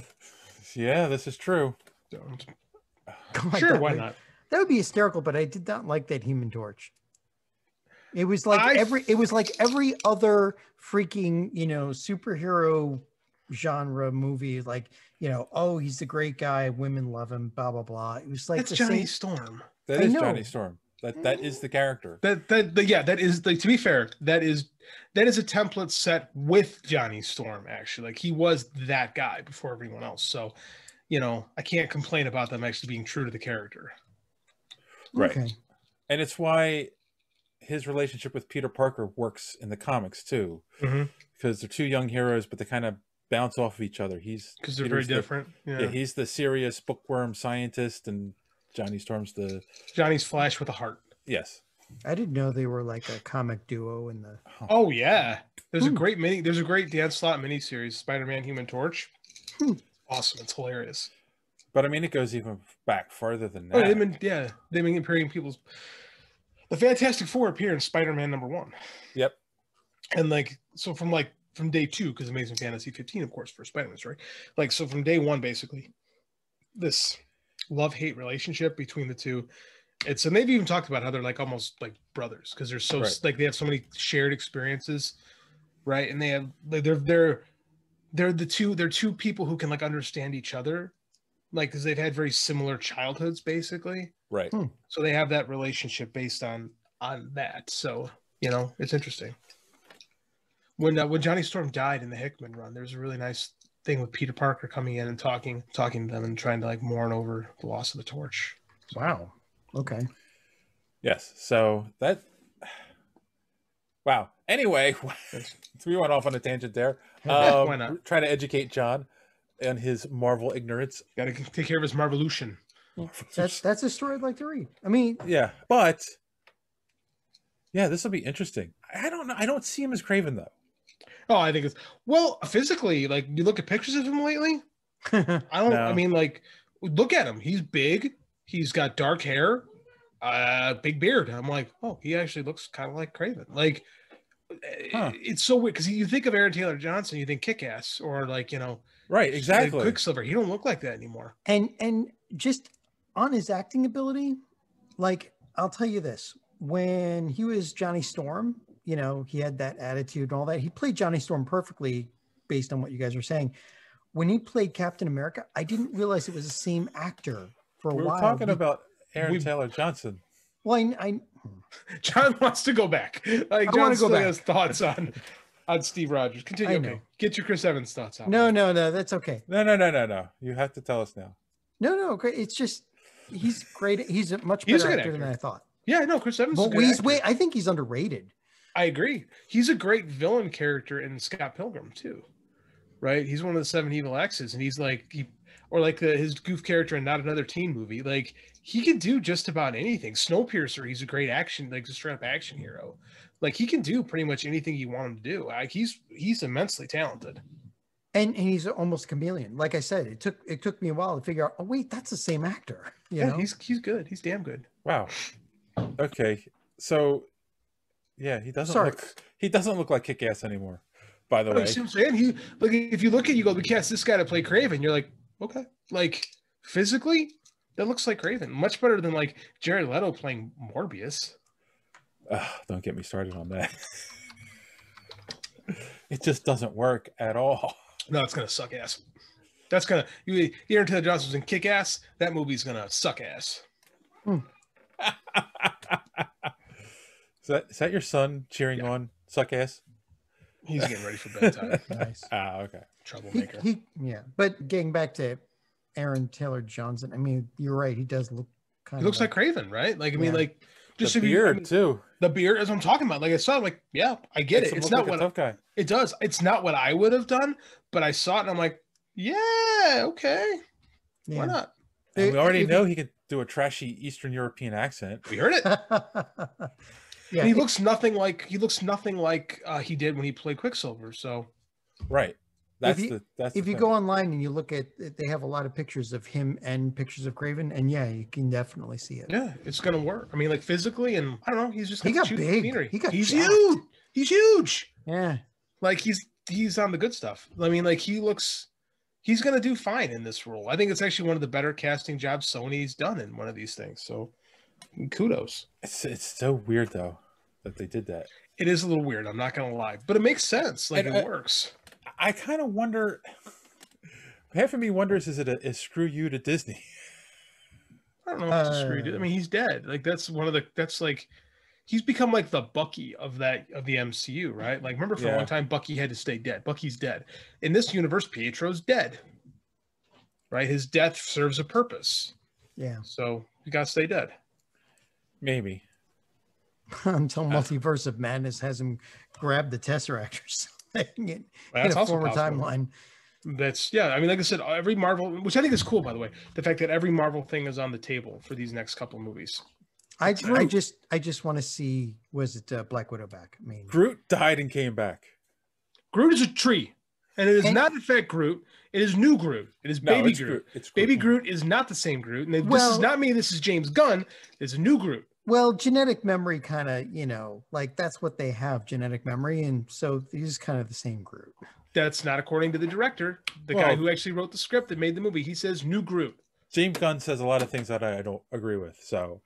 Yeah, this is true. God, Sure, why would, not? That would be hysterical, but I did not like that Human Torch. It was like every other freaking, superhero genre movie, like, oh, he's the great guy, women love him, blah blah blah. It was like That's Johnny Storm. That is Johnny Storm. That is the character. That is like, to be fair, that is a template set with Johnny Storm, actually. Like, he was that guy before everyone else. So, I can't complain about them actually being true to the character. Right. Okay. And it's why his relationship with Peter Parker works in the comics too, because they're two young heroes, but they kind of bounce off of each other. Because they're very different. Yeah, he's the serious bookworm scientist, and Johnny's Flash with a heart. Yes. I didn't know they were like a comic duo in the. Oh yeah, there's a great Dan Slott miniseries, Spider-Man, Human Torch. Awesome, it's hilarious. But I mean, it goes even back farther than that. Oh, they've been appearing people's. The Fantastic Four appear in Spider-Man #1. Yep. And from day 2, because Amazing Fantasy 15, of course, for Spider-Man story. So from day 1, basically, this love-hate relationship between the two. And they've even talked about how they're like almost like brothers, because they're so they have so many shared experiences, right? And they have they're two people who can like understand each other, like, because they've had very similar childhoods, basically. Right. So they have that relationship based on that. So, it's interesting. When Johnny Storm died in the Hickman run, there's a really nice thing with Peter Parker coming in and talking to them and trying to like mourn over the loss of the torch. So, wow. Okay. Yes. So wow. Anyway, we went off on a tangent there. Why not? Trying to educate John and his Marvel ignorance. Got to take care of his Marvelution. That's a story I'd like to read. I mean, yeah, but yeah, this will be interesting. I don't know. I don't see him as Kraven though. Oh, I think physically, like, you look at pictures of him lately. I mean, like, look at him. He's big. He's got dark hair, big beard. I'm like, oh, he actually looks kind of like Kraven. Like, it's so weird because you think of Aaron Taylor-Johnson, you think Kick-Ass, or like, right, exactly, Quicksilver. He don't look like that anymore. And just on his acting ability, like, I'll tell you this: when he was Johnny Storm, he had that attitude and all that. He played Johnny Storm perfectly, based on what you guys were saying. When he played Captain America, I didn't realize it was the same actor for a while. We're talking about Aaron Taylor-Johnson. Well, John wants to go back. Like, John still has thoughts on Steve Rogers. Continue. Okay. Get your Chris Evans thoughts out. No, that's okay. No. You have to tell us now. No, great. It's just he's great. He's a much better actor than I thought. Yeah, no, Chris Evans. But I think he's underrated. I agree. He's a great villain character in Scott Pilgrim too, right? He's one of the 7 evil X's, and he's like his goof character in Not Another Teen Movie. Like, he can do just about anything. Snowpiercer, he's a great action, like, a straight up action hero. Like, he can do pretty much anything you want him to do. He's immensely talented. And he's almost a chameleon. Like I said, it took me a while to figure out, oh wait, that's the same actor. You know? He's good. He's damn good. Wow. Okay. So yeah, he doesn't look like Kick-Ass anymore, by the way. You see what I'm saying? If you look at you go, we cast this guy to play Kraven, you're like, okay. Like, physically, that looks like Kraven. Much better than like Jared Leto playing Morbius. Don't get me started on that. It just doesn't work at all. No, it's gonna suck ass. That's gonna Aaron Taylor-Johnson's in Kick Ass. That movie's gonna suck ass. Is that your son cheering on suck ass? He's getting ready for bedtime. Nice. Okay. Troublemaker. But getting back to Aaron Taylor-Johnson, I mean, you're right. He does look He looks like Kraven, right? Like, I mean, like, just the beard too. The beard is what I'm talking about. Like, I saw it, like, yeah, I get it. It's not what tough guy. It does. It's not what I would have done, but I saw it and I'm like, yeah, okay. Yeah. Why not? And we already know he could do a trashy Eastern European accent. We heard it. Yeah, and he looks nothing like he did when he played Quicksilver. So, right. That's if you go online and you look at, they have a lot of pictures of him and pictures of Kraven, and yeah, you can definitely see it. Yeah, it's gonna work. I mean, like physically, and I don't know, he's just He got cute big. scenery. He's huge. He's huge. Yeah. Like he's on the good stuff. I mean, like he's gonna do fine in this role. I think it's actually one of the better casting jobs Sony's done in one of these things. So kudos. It's so weird though that they did that. It is a little weird, I'm not gonna lie, but it makes sense. Like it works. I kind of wonder. Half of me wonders, is it a screw you to Disney? I don't know if it's a screw you. I mean, he's dead. Like that's like he's become like the Bucky of the MCU, right? Like remember for a long time Bucky had to stay dead. Bucky's dead. In this universe, Pietro's dead. Right? His death serves a purpose. Yeah. So you gotta stay dead. Maybe. Until Multiverse of Madness has him grab the Tesseract or something in That's a former possible. timeline. That's I mean, like I said, every Marvel, which I think is cool, by the way, the fact that every Marvel thing is on the table for these next couple movies. I just want to see, was it Black Widow back? I mean, Groot died and came back. Groot is a tree, and it is not in fact Groot. It is new Groot. It is baby Groot. It's baby Groot is not the same Groot. And this is not me. This is James Gunn. It's a new Groot. Well, genetic memory kind of, like that's what they have, genetic memory, and so he's kind of the same Groot. That's not according to the director, the guy who actually wrote the script that made the movie. He says new Groot. James Gunn says a lot of things that I don't agree with. So,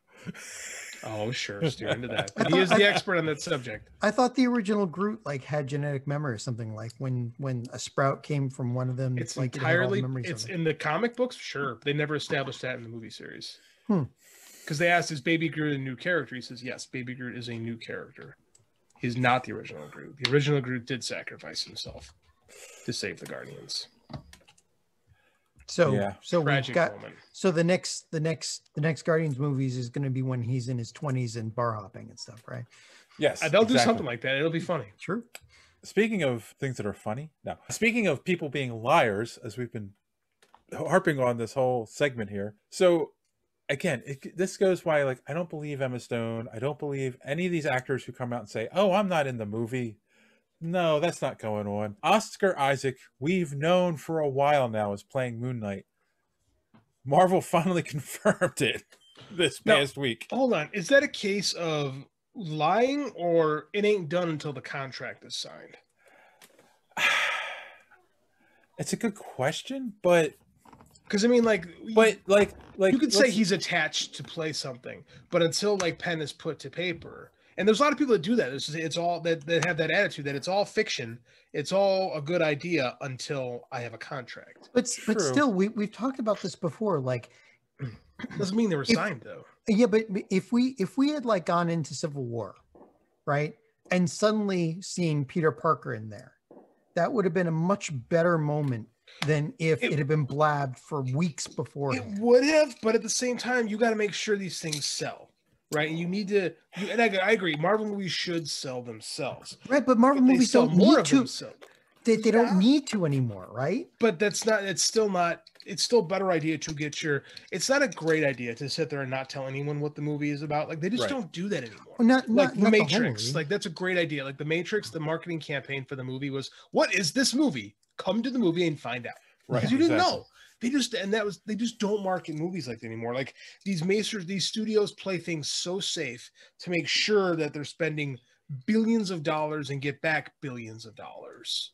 oh sure, steer into that. But he is the expert on that subject. I thought the original Groot like had genetic memory or something, like when a sprout came from one of them. It's like entirely. It's in the comic books, sure. They never established that in the movie series. Because they asked, is Baby Groot a new character? He says, yes, Baby Groot is a new character. He's not the original Groot. The original Groot did sacrifice himself to save the Guardians. So tragic we've got moment. So the next Guardians movies is going to be when he's in his 20s and bar hopping and stuff, right? Yes, they'll do something like that. It'll be funny. True. Speaking of things that are funny, speaking of people being liars, as we've been harping on this whole segment here. So again, this goes why, like, I don't believe Emma Stone. I don't believe any of these actors who come out and say, "Oh, I'm not in the movie." No, that's not going on. Oscar Isaac, we've known for a while now, is playing Moon Knight. Marvel finally confirmed it this past week. Hold on. Is that a case of lying, or it ain't done until the contract is signed? It's a good question, but because I mean, like you could say he's attached to play something, but until like pen is put to paper. And there's a lot of people that do that. It's all that have that attitude that it's all fiction. It's all a good idea until I have a contract. But still, we've talked about this before. Like, doesn't mean they were signed though. Yeah, but if we had like gone into Civil War, right, and suddenly seeing Peter Parker in there, that would have been a much better moment than if it had been blabbed for weeks before. It would have, but at the same time, you got to make sure these things sell. Right, and you need to. And I agree. Marvel movies should sell themselves. Right, but Marvel movies don't need to. They don't need to anymore, right? But that's not. It's still not. It's still a better idea to get your. It's not a great idea to sit there and not tell anyone what the movie is about. Like they just don't do that anymore. Well, not The Matrix. Like that's a great idea. Like the Matrix, the marketing campaign for the movie was, "What is this movie? Come to the movie and find out." Right, because you didn't know. They just don't market movies like that anymore. Like these studios play things so safe to make sure that they're spending billions of dollars and get back billions of dollars.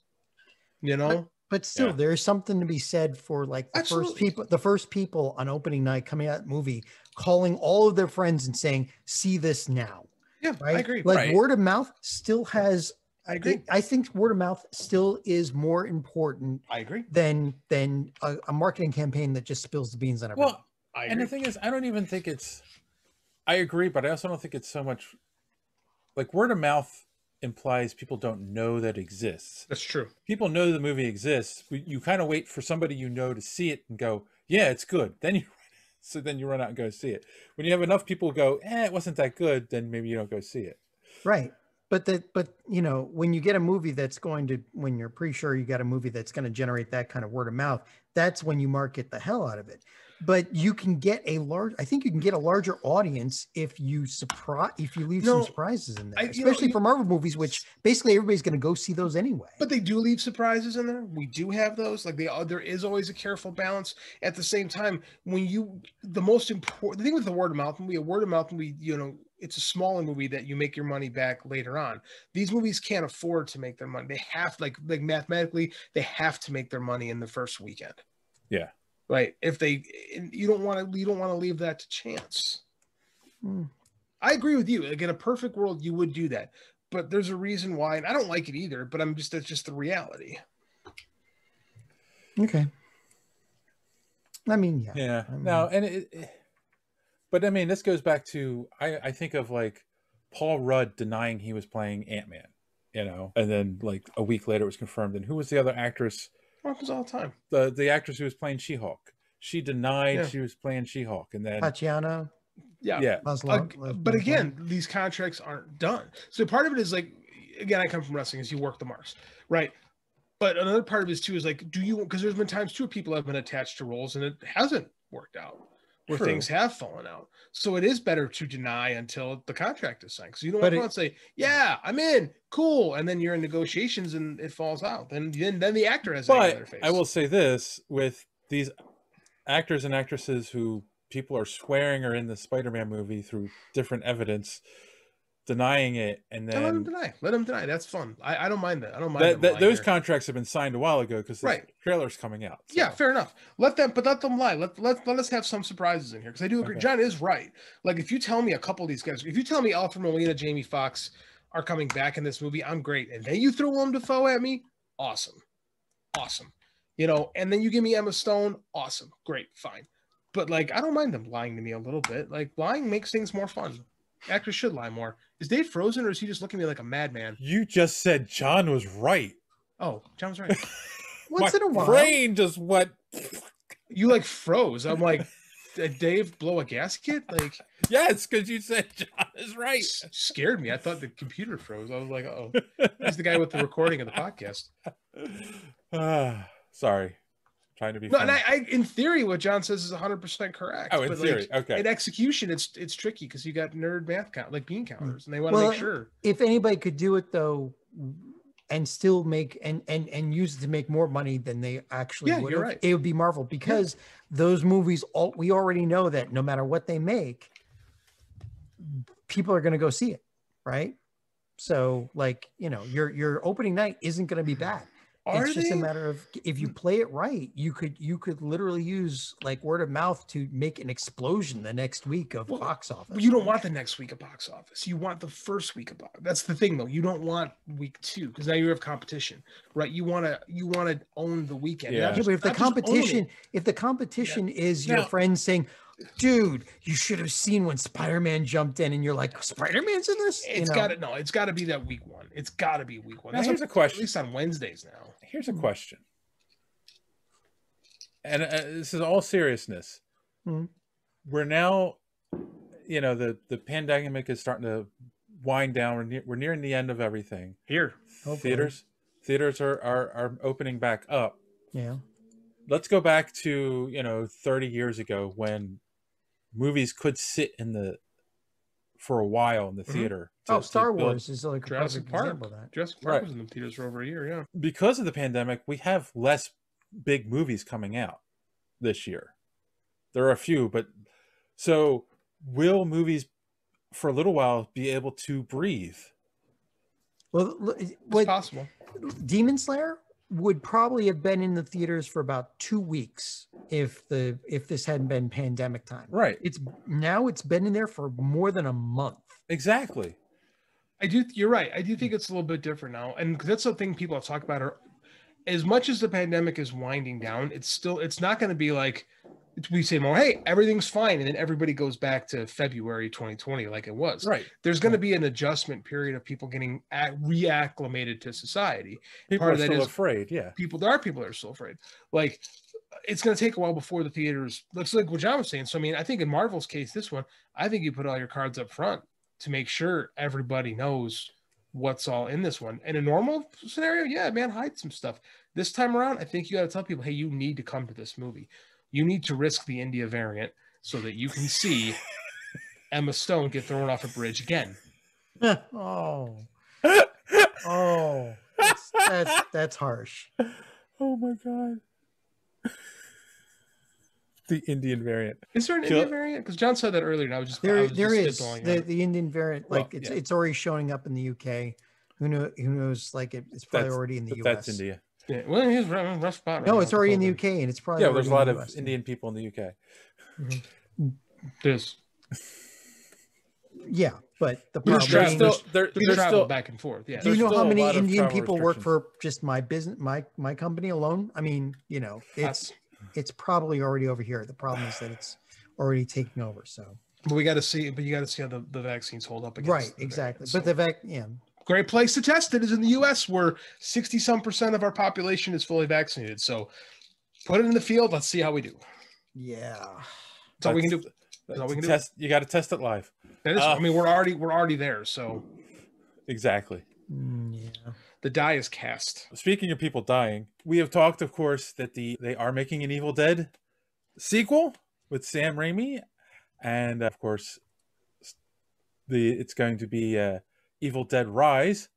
You know? But still, there's something to be said for like the first people on opening night coming out of the movie, calling all of their friends and saying, "See this now." Yeah, right? I agree. Like word of mouth still has. I agree. I think word of mouth still is more important. I agree. Than a marketing campaign that just spills the beans on everyone. Well, and the thing is, I don't even think it's. I agree, but I also don't think it's so much. Like word of mouth implies people don't know that exists. That's true. People know the movie exists. You kind of wait for somebody to see it and go, "Yeah, it's good." Then you run out and go see it. When you have enough people go, "It wasn't that good," then maybe you don't go see it. Right. But when you get a movie when you're pretty sure you got a movie that's going to generate that kind of word of mouth, that's when you market the hell out of it. but you can get I think you can get a larger audience if you leave some surprises in there, especially for Marvel movies, which basically everybody's going to go see those anyway. But they do leave surprises in there. We do have those. Like there is always a careful balance. At the same time, the most important thing with the word of mouth movie, it's a smaller movie that you make your money back later on. These movies can't afford to make their money. They have like mathematically, they have to make their money in the first weekend. Yeah. Right. You don't want to leave that to chance. I agree with you. Like in a perfect world, you would do that, but there's a reason why, and I don't like it either, but that's just the reality. Okay. I mean, yeah. Yeah. No, and but I mean, this goes back to, I think of like Paul Rudd denying he was playing Ant-Man, and then like a week later it was confirmed. And who was the other actress? Happens all the time. The actress who was playing She-Hulk. She denied she was playing She-Hulk, and then Tatiana. Yeah. But again, these contracts aren't done. So part of it is like, again, I come from wrestling, is you work the marks, right? But another part of it too is like, because there's been times too where people have been attached to roles and it hasn't worked out, where things have fallen out. So it is better to deny until the contract is signed. Because you don't want to say, yeah, I'm in, cool, and then you're in negotiations and it falls out. Then the actor has egg in their face. I will say this, with these actors and actresses who people are swearing are in the Spider-Man movie through different evidence, denying it, and then let them deny. That's fun. I don't mind that. I don't mind those contracts have been signed a while ago because the trailer's coming out. So. Yeah, fair enough. Let them lie. Let us have some surprises in here, because I do agree. John is right. Like if you tell me a couple of these guys, if you tell me Alfred Molina, Jamie Foxx are coming back in this movie, I'm great. And then you throw Willem Dafoe at me, awesome. And then you give me Emma Stone, awesome, great, fine. But like, I don't mind them lying to me a little bit. Like lying makes things more fun. Actors should lie more. Is Dave frozen, or is he just looking at me like a madman? You just said John was right. Oh, John's right. Once in a while. Brain just went. You like froze. I'm like, did Dave blow a gasket? Like, yes, because you said John is right. Scared me. I thought the computer froze. I was like, oh, he's the guy with the recording of the podcast. Sorry. Trying to be funny. And I in theory, what John says is 100% correct. Oh, in theory, okay. In execution, it's tricky because you got nerd math like bean counters, and they want to make sure. If anybody could do it though, and still make and use it to make more money than they actually would, you're right. It would be Marvel, because those movies, we already know that no matter what they make, people are going to go see it, right? So like, your opening night isn't going to be bad. It's just a matter of, if you play it right, you could literally use like word of mouth to make an explosion the next week of box office. You don't want the next week of box office. You want the first week of box. That's the thing, though. You don't want week 2, because now you have competition, right? You want to own the weekend. Yeah. But if the competition is your friends saying, dude, you should have seen when Spider-Man jumped in, and you're like, Spider-Man's in this? It's got to be that week 1. It's got to be week 1. Now, here's a question. At least on Wednesdays now. Here's a question. And this is all seriousness. Mm-hmm. We're now, the pandemic is starting to wind down. We're nearing the end of everything. Here. Theaters are opening back up. Yeah. Let's go back to, 30 years ago when movies could sit for a while in the theater. Star Wars is like a Jurassic perfect example of that. Jurassic Park was in the theaters for over a year, yeah. Because of the pandemic, we have less big movies coming out this year. There are a few, but so will movies for a little while be able to breathe? Well, it's possible. Demon Slayer would probably have been in the theaters for about 2 weeks if this hadn't been pandemic time. Right. It's been in there for more than a month. Exactly. You're right. I do think it's a little bit different now. And that's the thing people have talked about, as much as the pandemic is winding down, it's not going to be like we say more, hey, everything's fine, and then everybody goes back to February 2020 like it was. Right. There's going to be an adjustment period of people getting reacclimated to society. People are still afraid, yeah. There are people that are still afraid. Like, it's going to take a while before the theaters, looks like what John was saying. So, I mean, I think in Marvel's case, this one, I think you put all your cards up front to make sure everybody knows what's all in this one. In a normal scenario, yeah, man, hide some stuff. This time around, I think you got to tell people, hey, you need to come to this movie. you need to risk the India variant so that you can see Emma Stone get thrown off a bridge again. Oh, that's harsh. Oh my god. The Indian variant. Is there an Indian variant? Because John said that earlier, and I was just there is spitballing on it. the Indian variant. Like it's already showing up in the UK. Who knows? Like it's probably already in the US. That's India. Yeah, well, he's rough spot. No, it's already in the UK, and it's probably there's a lot of US. Indian people in the UK. Mm-hmm. There's but the problem there's travel back and forth. Yeah. Do you know how many Indian people work for just my business, my company alone? I mean, it's probably already over here. The problem is that it's already taking over. So, but you got to see how the vaccines hold up against. Right, exactly. But great place to test it is in the U.S., where 60% of our population is fully vaccinated. So, put it in the field. Let's see how we do. Yeah, that's all we can do. That's all we can do. You got to test it live. That is, I mean, we're already there. So, exactly. Yeah. The die is cast. Speaking of people dying, we have talked, of course, that they are making an Evil Dead sequel with Sam Raimi, and of course, it's going to be Evil Dead Rise.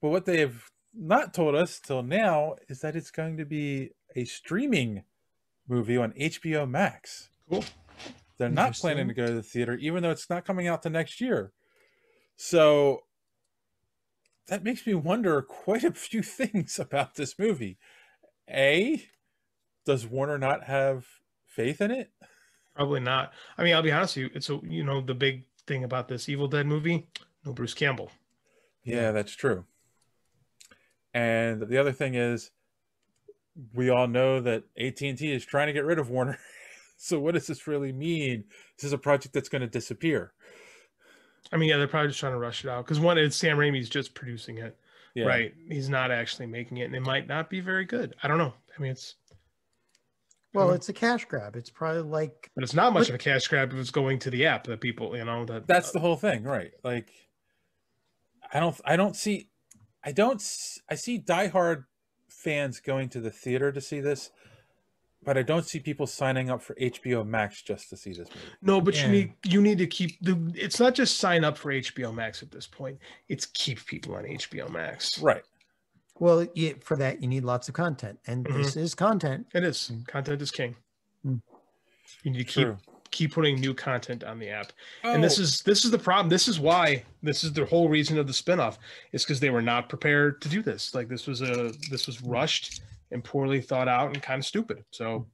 But what they have not told us till now is that it's going to be a streaming movie on HBO Max. Cool. They're not planning to go to the theater, even though it's not coming out the next year. So that makes me wonder quite a few things about this movie. A, does Warner not have faith in it? Probably not. I mean, I'll be honest with you. It's the big thing about this Evil Dead movie, no Bruce Campbell. Yeah, that's true. And the other thing is, we all know that AT&T is trying to get rid of Warner. So what does this really mean? This is a project that's going to disappear. I mean, they're probably just trying to rush it out because it's Sam Raimi's just producing it, right? He's not actually making it, and it might not be very good. I don't know. I mean, it's a cash grab. It's probably but it's not much of a cash grab if it's going to the app that people, that's the whole thing, right? Like, I see diehard fans going to the theater to see this. But I don't see people signing up for HBO Max just to see this movie. No, but you need to keep it's not just sign up for HBO Max at this point. It's keep people on HBO Max. Right. Well, for that you need lots of content, and this is content. It is. Content is king. You need to keep putting new content on the app. And this is the problem. This is the whole reason of the spinoff is because they were not prepared to do this. Like this was rushed and poorly thought out and kind of stupid. So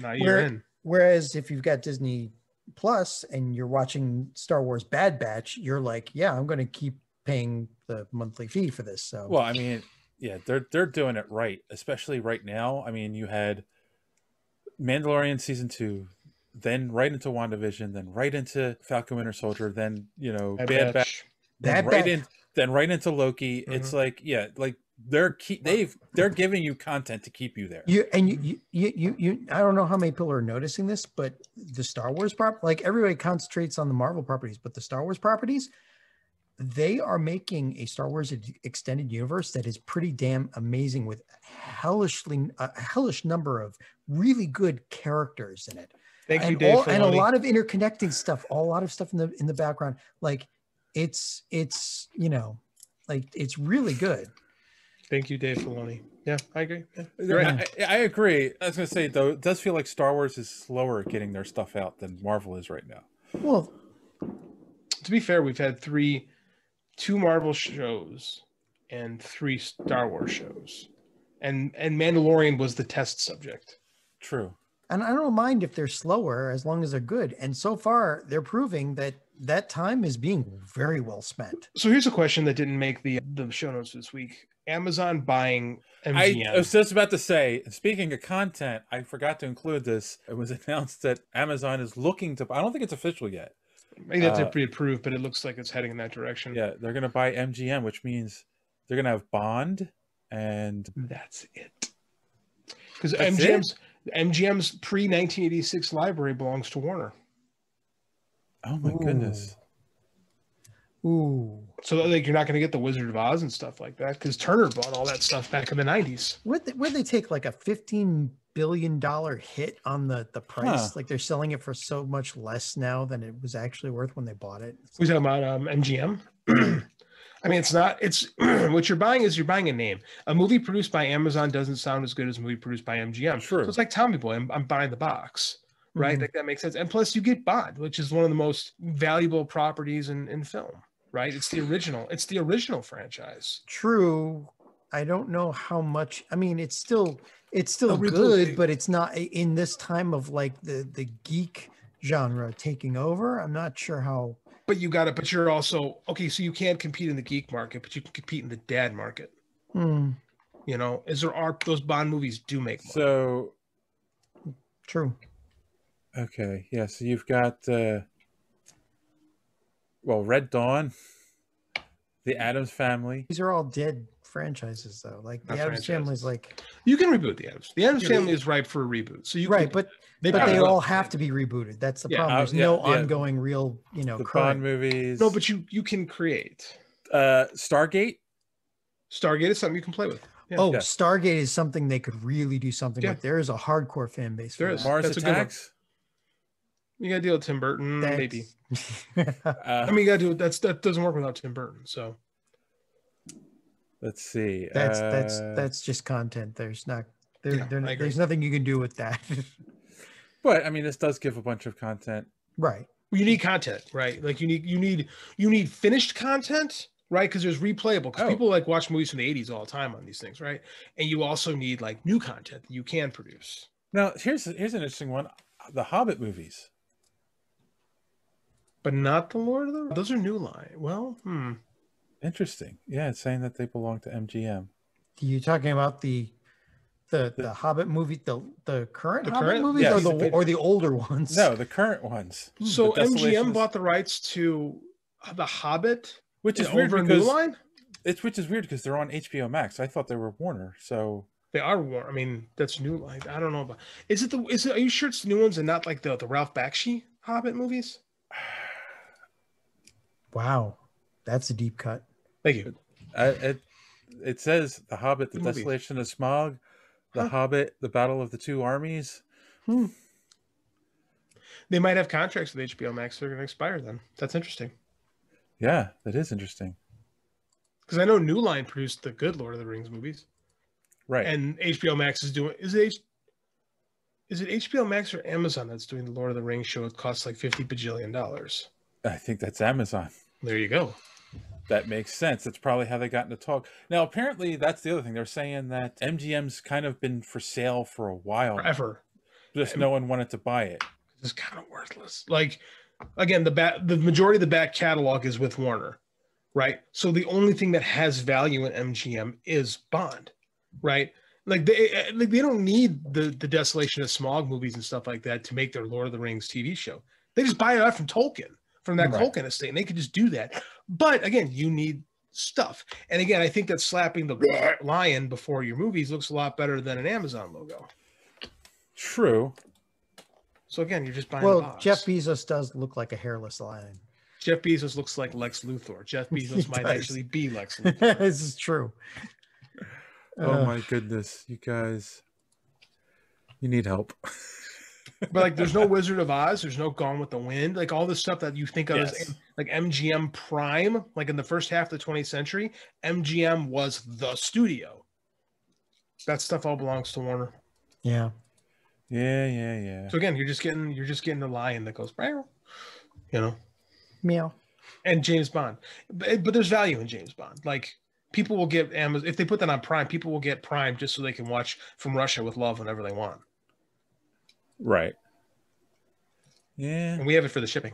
now you're in. Whereas if you've got Disney Plus and you're watching Star Wars Bad Batch, you're like, yeah, I'm going to keep paying the monthly fee for this. So, well, I mean, yeah, they're doing it right, especially right now. I mean, you had Mandalorian season 2, then right into WandaVision, then right into Falcon Winter Soldier, then Bad Batch, then right into Loki. It's like, they're giving you content to keep you there. You I don't know how many people are noticing this, but the Star Wars like everybody concentrates on the Marvel properties, but the Star Wars properties, they are making a Star Wars extended universe that is pretty damn amazing with a hellish number of really good characters in it. Thank you, Dave. And a lot of interconnecting stuff, a lot of stuff in the background. Like it's it's really good. Thank you, Dave Filoni. Yeah, I agree. Yeah, right. I agree. I was going to say, though, it does feel like Star Wars is slower at getting their stuff out than Marvel is right now. Well, to be fair, we've had 2 Marvel shows and 3 Star Wars shows. And Mandalorian was the test subject. True. And I don't mind if they're slower as long as they're good. And so far, they're proving that time is being very well spent. So here's a question that didn't make the show notes this week. Amazon buying MGM. I was just about to say, speaking of content, I forgot to include this. It was announced that Amazon is looking to, I don't think it's official yet. Maybe that's pre-approved, but it looks like it's heading in that direction. Yeah, they're going to buy MGM, which means they're going to have Bond and... That's it. Because MGM's pre-1986 library belongs to Warner. Oh my goodness. Ooh. So like you're not going to get the Wizard of Oz and stuff like that because Turner bought all that stuff back in the 90s. Would they take like a $15 billion hit on the price. Huh. Like they're selling it for so much less now than it was actually worth when they bought it. We're talking about MGM. I mean, it's not. It's what you're buying is you're buying a name. A movie produced by Amazon doesn't sound as good as a movie produced by MGM. True. So it's like Tommy Boy. I'm buying the box, right? Mhm. Like that makes sense. And plus, you get Bond, which is one of the most valuable properties in film, right? It's the original. It's the original franchise. True. I don't know how much. I mean, it's still They'll reboot good, it. but it's not in this time of like the geek genre taking over. I'm not sure how. But you got it. But you're also okay. So you can't compete in the geek market, but you can compete in the dad market. Hmm, You know, as there are those Bond movies do make money. So true. okay, yeah. So you've got well, Red Dawn, The Addams Family. These are all dead franchises, though. Like the Not Addams Family's franchises. like You can reboot the Addams. The Addams Yeah, Family is ripe for a reboot. So you right, can, but they they probably will. all have to be rebooted. That's the Yeah, problem. There's yeah, no yeah. ongoing real, The Bond current. movies. No, but you can create. Stargate. Stargate is something you can play with. Yeah. Oh, Yeah. Stargate is something they could really do something Yeah. with. There is a hardcore fan base. For There is. that. Mars That's a good one. Attacks. You gotta deal with Tim Burton, That's- maybe. Uh, I mean, you gotta do it. That doesn't work without Tim Burton. So let's see. that's just content. There's not Yeah, I agree. there's nothing you can do with that. But I mean, this does give a bunch of content. Right. you need content, right? Like you need finished content, right? Because there's replayable. Because Oh. people like watch movies from the '80s all the time on these things, right? And you also need like new content that you can produce. Now, here's an interesting one: the Hobbit movies. But not the Lord of the. Those are new line. Well, Interesting. Yeah, it's saying that they belong to MGM. Are you talking about the Hobbit movie, the current The Hobbit current- movies, yes. or the older ones? No, the current ones. So The Desolations- MGM bought the rights to The Hobbit, which is weird over New because Line. which is weird because they're on HBO Max. I thought they were Warner. So They are war. I mean, that's new. Like, I don't know about. Is it? Are you sure it's the new ones and not like the Ralph Bakshi Hobbit movies? Wow, that's a deep cut. Thank you. it says the Hobbit, the Good movie. Desolation of Smog, the Huh. Hobbit, the Battle of the Two Armies. They might have contracts with HBO Max. They're going to expire then. That's interesting. Yeah, that is interesting. Because I know New Line produced the good Lord of the Rings movies, Right. and HBO Max is doing. Is it HBO Max or Amazon that's doing the Lord of the Rings show? It costs like $50 bajillion. I think that's Amazon. There you go. That makes sense. That's probably how they got into talk. Now, apparently, that's the other thing. They're saying that MGM's kind of been for sale for a while. Forever. Just no one wanted to buy it. It's kind of worthless. Like, again, the majority of the back catalog is with Warner, right? So the only thing that has value in MGM is Bond, right? Like they don't need the Desolation of Smog movies and stuff like that to make their Lord of the Rings TV show. They just buy it out from Tolkien, from that Right. Tolkien estate, and they could just do that. But again, you need stuff. And again, I think that slapping the lion before your movies looks a lot better than an Amazon logo. True. So again, you're just buying a Well, box. Jeff Bezos does look like a hairless lion. Jeff Bezos looks like Lex Luthor. Jeff Bezos He might does. actually be Lex Luthor. This is true. Oh my goodness, you guys, you need help. But like, there's no Wizard of Oz. There's no Gone with the Wind. Like all this stuff that you think of Yes. as like MGM Prime. Like in the first half of the 20th century, MGM was the studio. That stuff all belongs to Warner. Yeah. Yeah. So again, you're just getting the lion that goes, "Meow," you know. Meow. And James Bond, but there's value in James Bond. Like people will get Amazon if they put that on Prime. People will get Prime just so they can watch From Russia with Love whenever they want. Right. Yeah. And we have it for the shipping.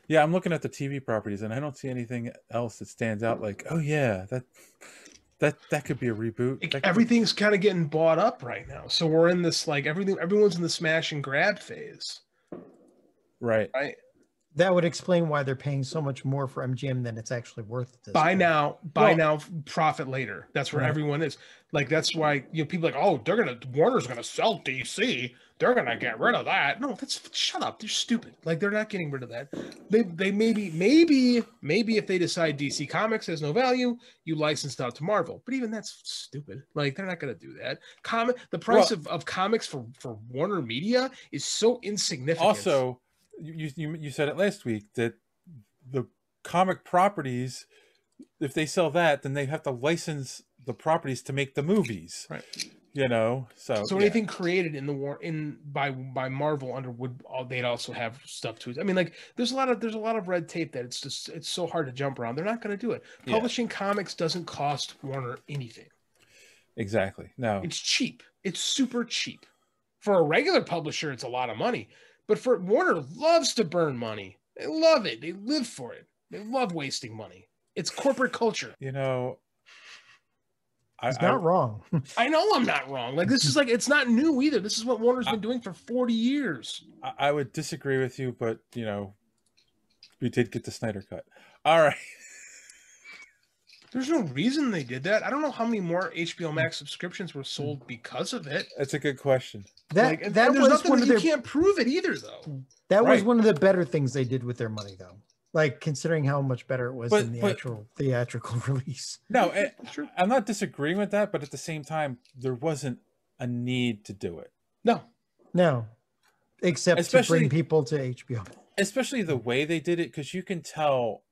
Yeah, I'm looking at the TV properties and I don't see anything else that stands out like, oh yeah, that could be a reboot. That could be- Everything's kind of getting bought up right now. So we're in this like everyone's in the smash and grab phase, Right. right? That would explain why they're paying so much more for MGM than it's actually worth. At this Buy point. now, profit later. That's where everyone is. Like, that's why, you know, people are like, oh, Warner's gonna sell DC. They're gonna get rid of that. No, shut up. They're stupid. Like, they're not getting rid of that. They maybe if they decide DC Comics has no value, you license it out to Marvel. But even that's stupid. Like, they're not gonna do that. The price of comics for Warner Media is so insignificant. Also, you said it last week that the comic properties, if they sell that, then they have to license the properties to make the movies, right? You know, so anything created by Marvel they'd also have stuff to it. I mean, like, there's a lot of red tape that it's so hard to jump around. They're not going to do it. Publishing comics doesn't cost Warner anything. Exactly. No, it's cheap. It's super cheap. For a regular publisher, it's a lot of money. But for Warner loves to burn money. They love it. They live for it. They love wasting money. It's corporate culture. You know, It's not wrong. I know I'm not wrong. Like, this is like, it's not new either. This is what Warner's been doing for 40 years. I would disagree with you, but, you know, we did get the Snyder Cut. All right. There's no reason they did that. I don't know how many more HBO Max subscriptions were sold because of it. That's a good question. That was one of their. You can't prove it either, though. That was one of the better things they did with their money, though. Like, considering how much better it was than the actual theatrical release. No, I'm not disagreeing with that, but at the same time, there wasn't a need to do it. No, except to bring people to HBO. Especially the way they did it, because you can tell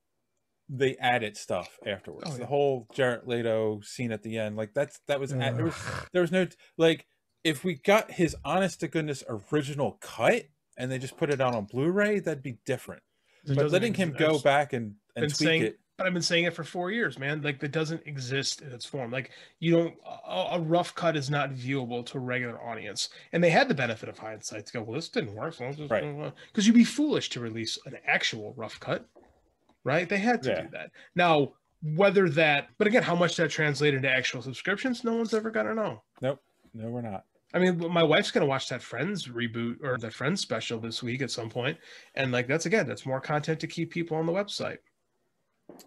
they added stuff afterwards. Oh, yeah. The whole Jared Leto scene at the end, like there was no, like, if we got his honest to goodness original cut and they just put it out on Blu-ray, that'd be different. But letting him go back and tweak it. But I've been saying it for 4 years, man. Like, that doesn't exist in its form. Like, you don't, a rough cut is not viewable to a regular audience. And they had the benefit of hindsight to go, well, this didn't work. So right. Because you'd be foolish to release an actual rough cut, right? They had to do that. Now, but again, how much that translated into actual subscriptions, no one's ever going to know. Nope. No, we're not. I mean, my wife's going to watch that Friends reboot or that Friends special this week at some point. And like, that's more content to keep people on the website.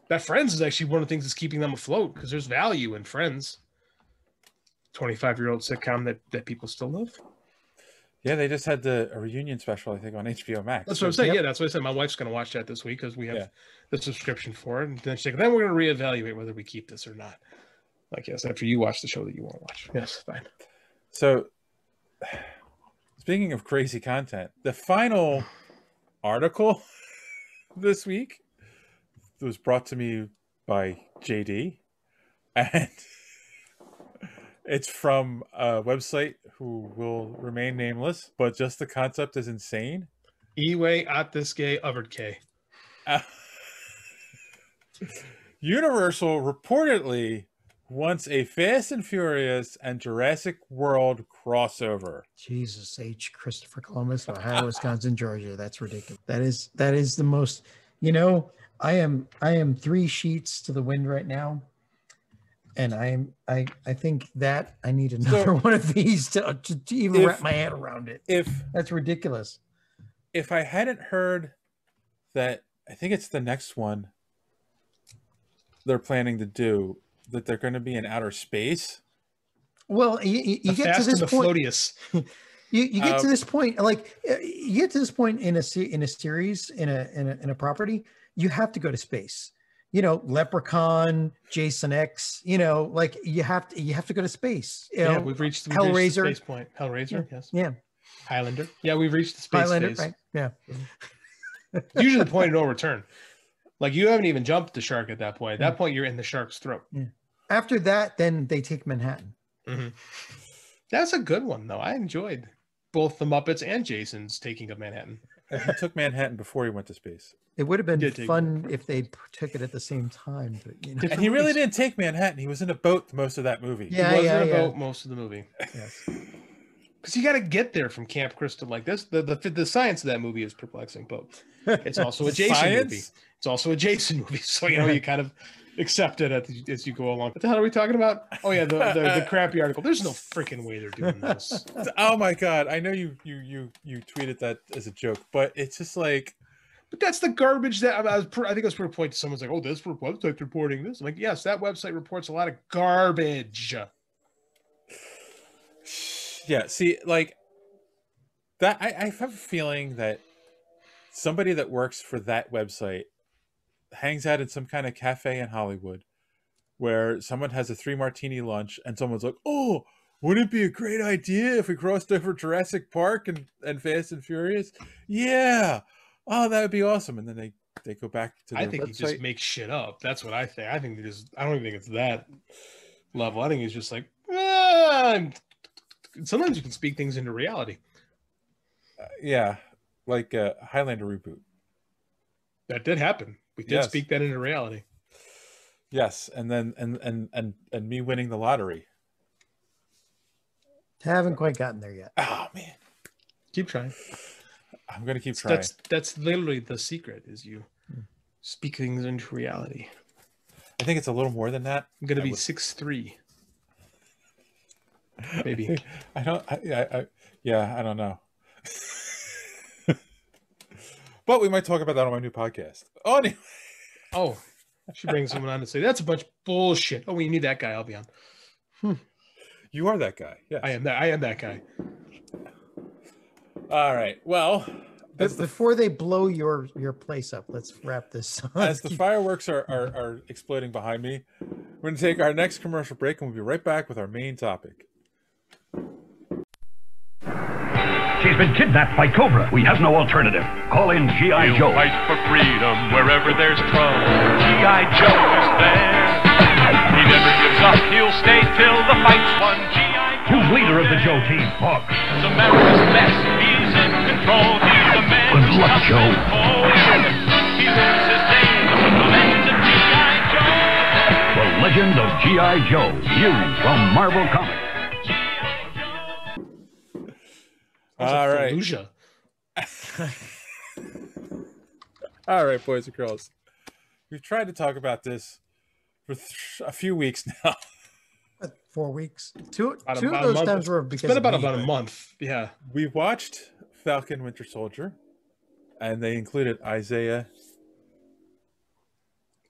That Friends is actually one of the things that's keeping them afloat because there's value in Friends. 25-year-old sitcom that people still love. Yeah, they just had a reunion special, I think, on HBO Max. That's what I'm saying. Yep. Yeah, that's what I said. My wife's going to watch that this week because we have the subscription for it. And then she's like, then we're going to reevaluate whether we keep this or not. Like, yes, after you watch the show that you want to watch. Yes, fine. So, speaking of crazy content, the final article this week was brought to me by JD, and it's from a website who will remain nameless, but just the concept is insane. Eway at this gay Overd K. Universal reportedly wants a Fast and Furious and Jurassic World crossover. Jesus H. Christopher Columbus, Ohio, Wisconsin, Georgia. That's ridiculous. That is the most, you know, I am 3 sheets to the wind right now. And I think that I need another one of these to even wrap my head around it. That's ridiculous. If I hadn't heard that, I think it's the next one they're planning to do, that they're going to be in outer space. Well, you get to this point. you get to this point, like you get to this point in a series, in a property, you have to go to space. You know, Leprechaun, Jason X. You know, like you have to go to space. You know, we've reached Hellraiser. Space point. Hellraiser, yes. Yeah. Highlander. Yeah, we've reached the space Highlander, phase. right? Yeah. Usually the point of no return. Like, you haven't even jumped the shark at that point. At that point, you're in the shark's throat. Yeah. After that, then they take Manhattan. Mm-hmm. That's a good one, though. I enjoyed both the Muppets and Jason's taking of Manhattan. He took Manhattan before he went to space. It would have been fun if they took it at the same time. But, you know. And he really didn't take Manhattan. He was in a boat most of that movie. Yeah, he was in a boat most of the movie. Yes. Because you got to get there from Camp Crystal like this. The science of that movie is perplexing, but it's also a Jason movie. It's also a Jason movie, so you know you kind of accept it as you go along. What the hell are we talking about? Oh yeah, the crappy article. There's no freaking way they're doing this. Oh my god! I know you tweeted that as a joke, but it's just like But that's the garbage that I think I was put a point to someone's like, oh, this website's reporting this. I'm like, yes, that website reports a lot of garbage. Yeah, see, like that, I have a feeling that somebody that works for that website hangs out in some kind of cafe in Hollywood where someone has a 3 martini lunch and someone's like, oh, wouldn't it be a great idea if we crossed over Jurassic Park and Fast and Furious? Yeah. Oh, that would be awesome. And then they go back to their I think website. he just makes shit up. That's what I think. I think I don't even think it's that level. I think he's just like, sometimes you can speak things into reality. Yeah. Like a Highlander reboot. That did happen. We did speak that into reality. Yes. And then, and me winning the lottery. Haven't quite gotten there yet. Oh man. Keep trying. I'm going to keep trying. That's literally the secret, is you speak things into reality. I think it's a little more than that. I'm going to be 6'3". Maybe. I don't know. But we might talk about that on my new podcast. Oh, anyway. Oh, I should bring someone on to say that's a bunch of bullshit. Oh, we need that guy. I'll be on. You are that guy. Yes. I am that guy. All right. Well, before they blow your place up, let's wrap this up. As the fireworks are exploding behind me, we're going to take our next commercial break, and we'll be right back with our main topic. She's been kidnapped by Cobra. We have no alternative. Call in G.I. Joe. Fight for freedom wherever there's trouble. G.I. Joe is there. He never gives up. He'll stay till the fight's won. G.I. Who's leader of the Joe team? Buck. He's America's best. He's in control. He's the man. Good luck, Joe. He wins his day. The legend of G.I. Joe. The legend of G.I. Joe. New from Marvel Comics. All right. All right, boys and girls. We've tried to talk about this for a few weeks now. 4 weeks. Two of those times were because it's been about a month. Yeah. We watched Falcon Winter Soldier, and they included Isaiah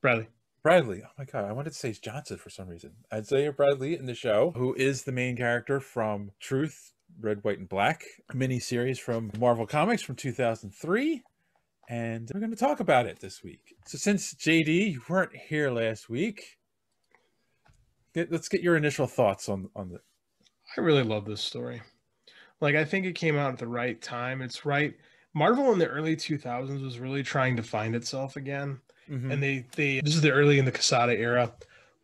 Bradley. Oh my God. I wanted to say Johnson for some reason. Isaiah Bradley in the show, who is the main character from Truth, Red, White, and Black miniseries from Marvel Comics from 2003. And we're going to talk about it this week. So since JD, you weren't here last week, let's get your initial thoughts on the... I really love this story. Like, I think it came out at the right time. It's right. Marvel in the early 2000s was really trying to find itself again. Mm-hmm. And this is the early in the Quesada era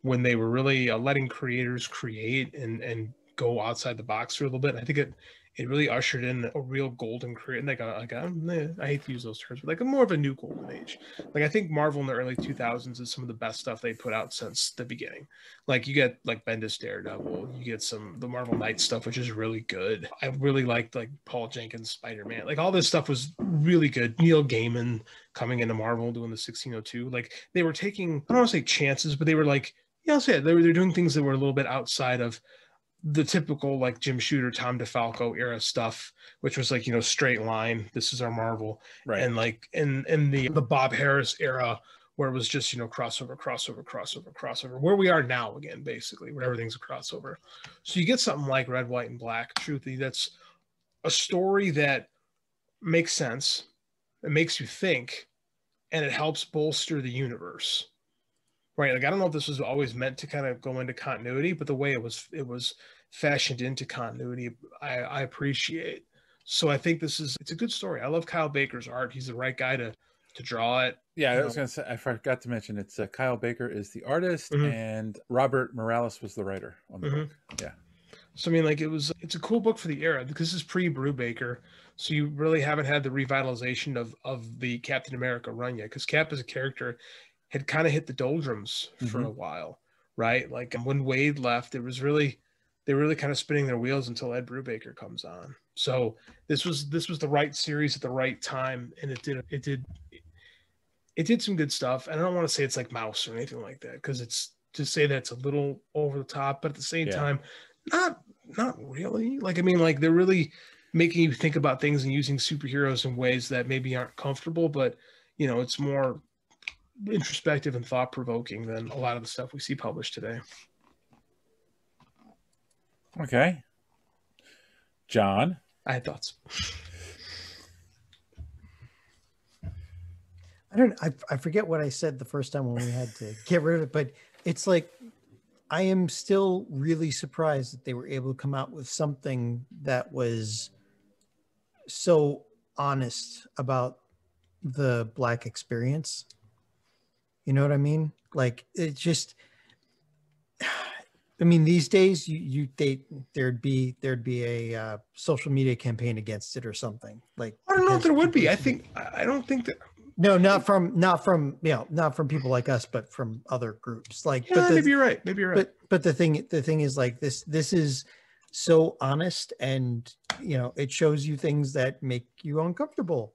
when they were really letting creators create and go outside the box for a little bit. And I think it really ushered in a real golden career, I hate to use those terms, but like a more of a new golden age. Like, I think Marvel in the early 2000s is some of the best stuff they put out since the beginning. Like, you get like Bendis Daredevil, you get the Marvel Knights stuff, which is really good. I really liked like Paul Jenkins Spider-Man. Like, all this stuff was really good. Neil Gaiman coming into Marvel doing the 1602. Like, they were taking, I don't want to say chances, but they were like, I'll say it, they're doing things that were a little bit outside of the typical like Jim Shooter, Tom DeFalco era stuff, which was like, straight line. This is our Marvel. Right. And like in the Bob Harris era where it was just, crossover, where we are now again, basically, where everything's a crossover. So you get something like Red, White, and Black. Truthfully, that's a story that makes sense. It makes you think, and it helps bolster the universe. Right. Like, I don't know if this was always meant to kind of go into continuity, but the way it was fashioned into continuity, I appreciate. So I think it's a good story. I love Kyle Baker's art. He's the right guy to draw it. Yeah, I was going to say, I forgot to mention it's Kyle Baker is the artist, mm-hmm. and Robert Morales was the writer on the mm-hmm. book. Yeah. So I mean, like, it's a cool book for the era because this is pre-Brubaker. So you really haven't had the revitalization of the Captain America run yet, because Cap as a character had kind of hit the doldrums for mm-hmm. a while, right? Like, when Wade left, they were really kind of spinning their wheels until Ed Brubaker comes on. So this was the right series at the right time, and it did some good stuff. And I don't want to say it's like Mouse or anything like that, because it's to say that's a little over the top, but at the same time, not really. Like, I mean, like, they're really making you think about things and using superheroes in ways that maybe aren't comfortable, but you know, it's more introspective and thought provoking than a lot of the stuff we see published today. Okay. John? I had thoughts. I forget what I said the first time when we had to get rid of it, but it's like, I am still really surprised that they were able to come out with something that was so honest about the Black experience. You know what I mean? Like, it just, I mean, these days there'd be a social media campaign against it or something. Like, I don't know if there would be. I don't think that. No, not from people like us, but from other groups. Like, yeah, maybe you're right. Maybe you're right. But the thing is, like, this is so honest, and you know, it shows you things that make you uncomfortable,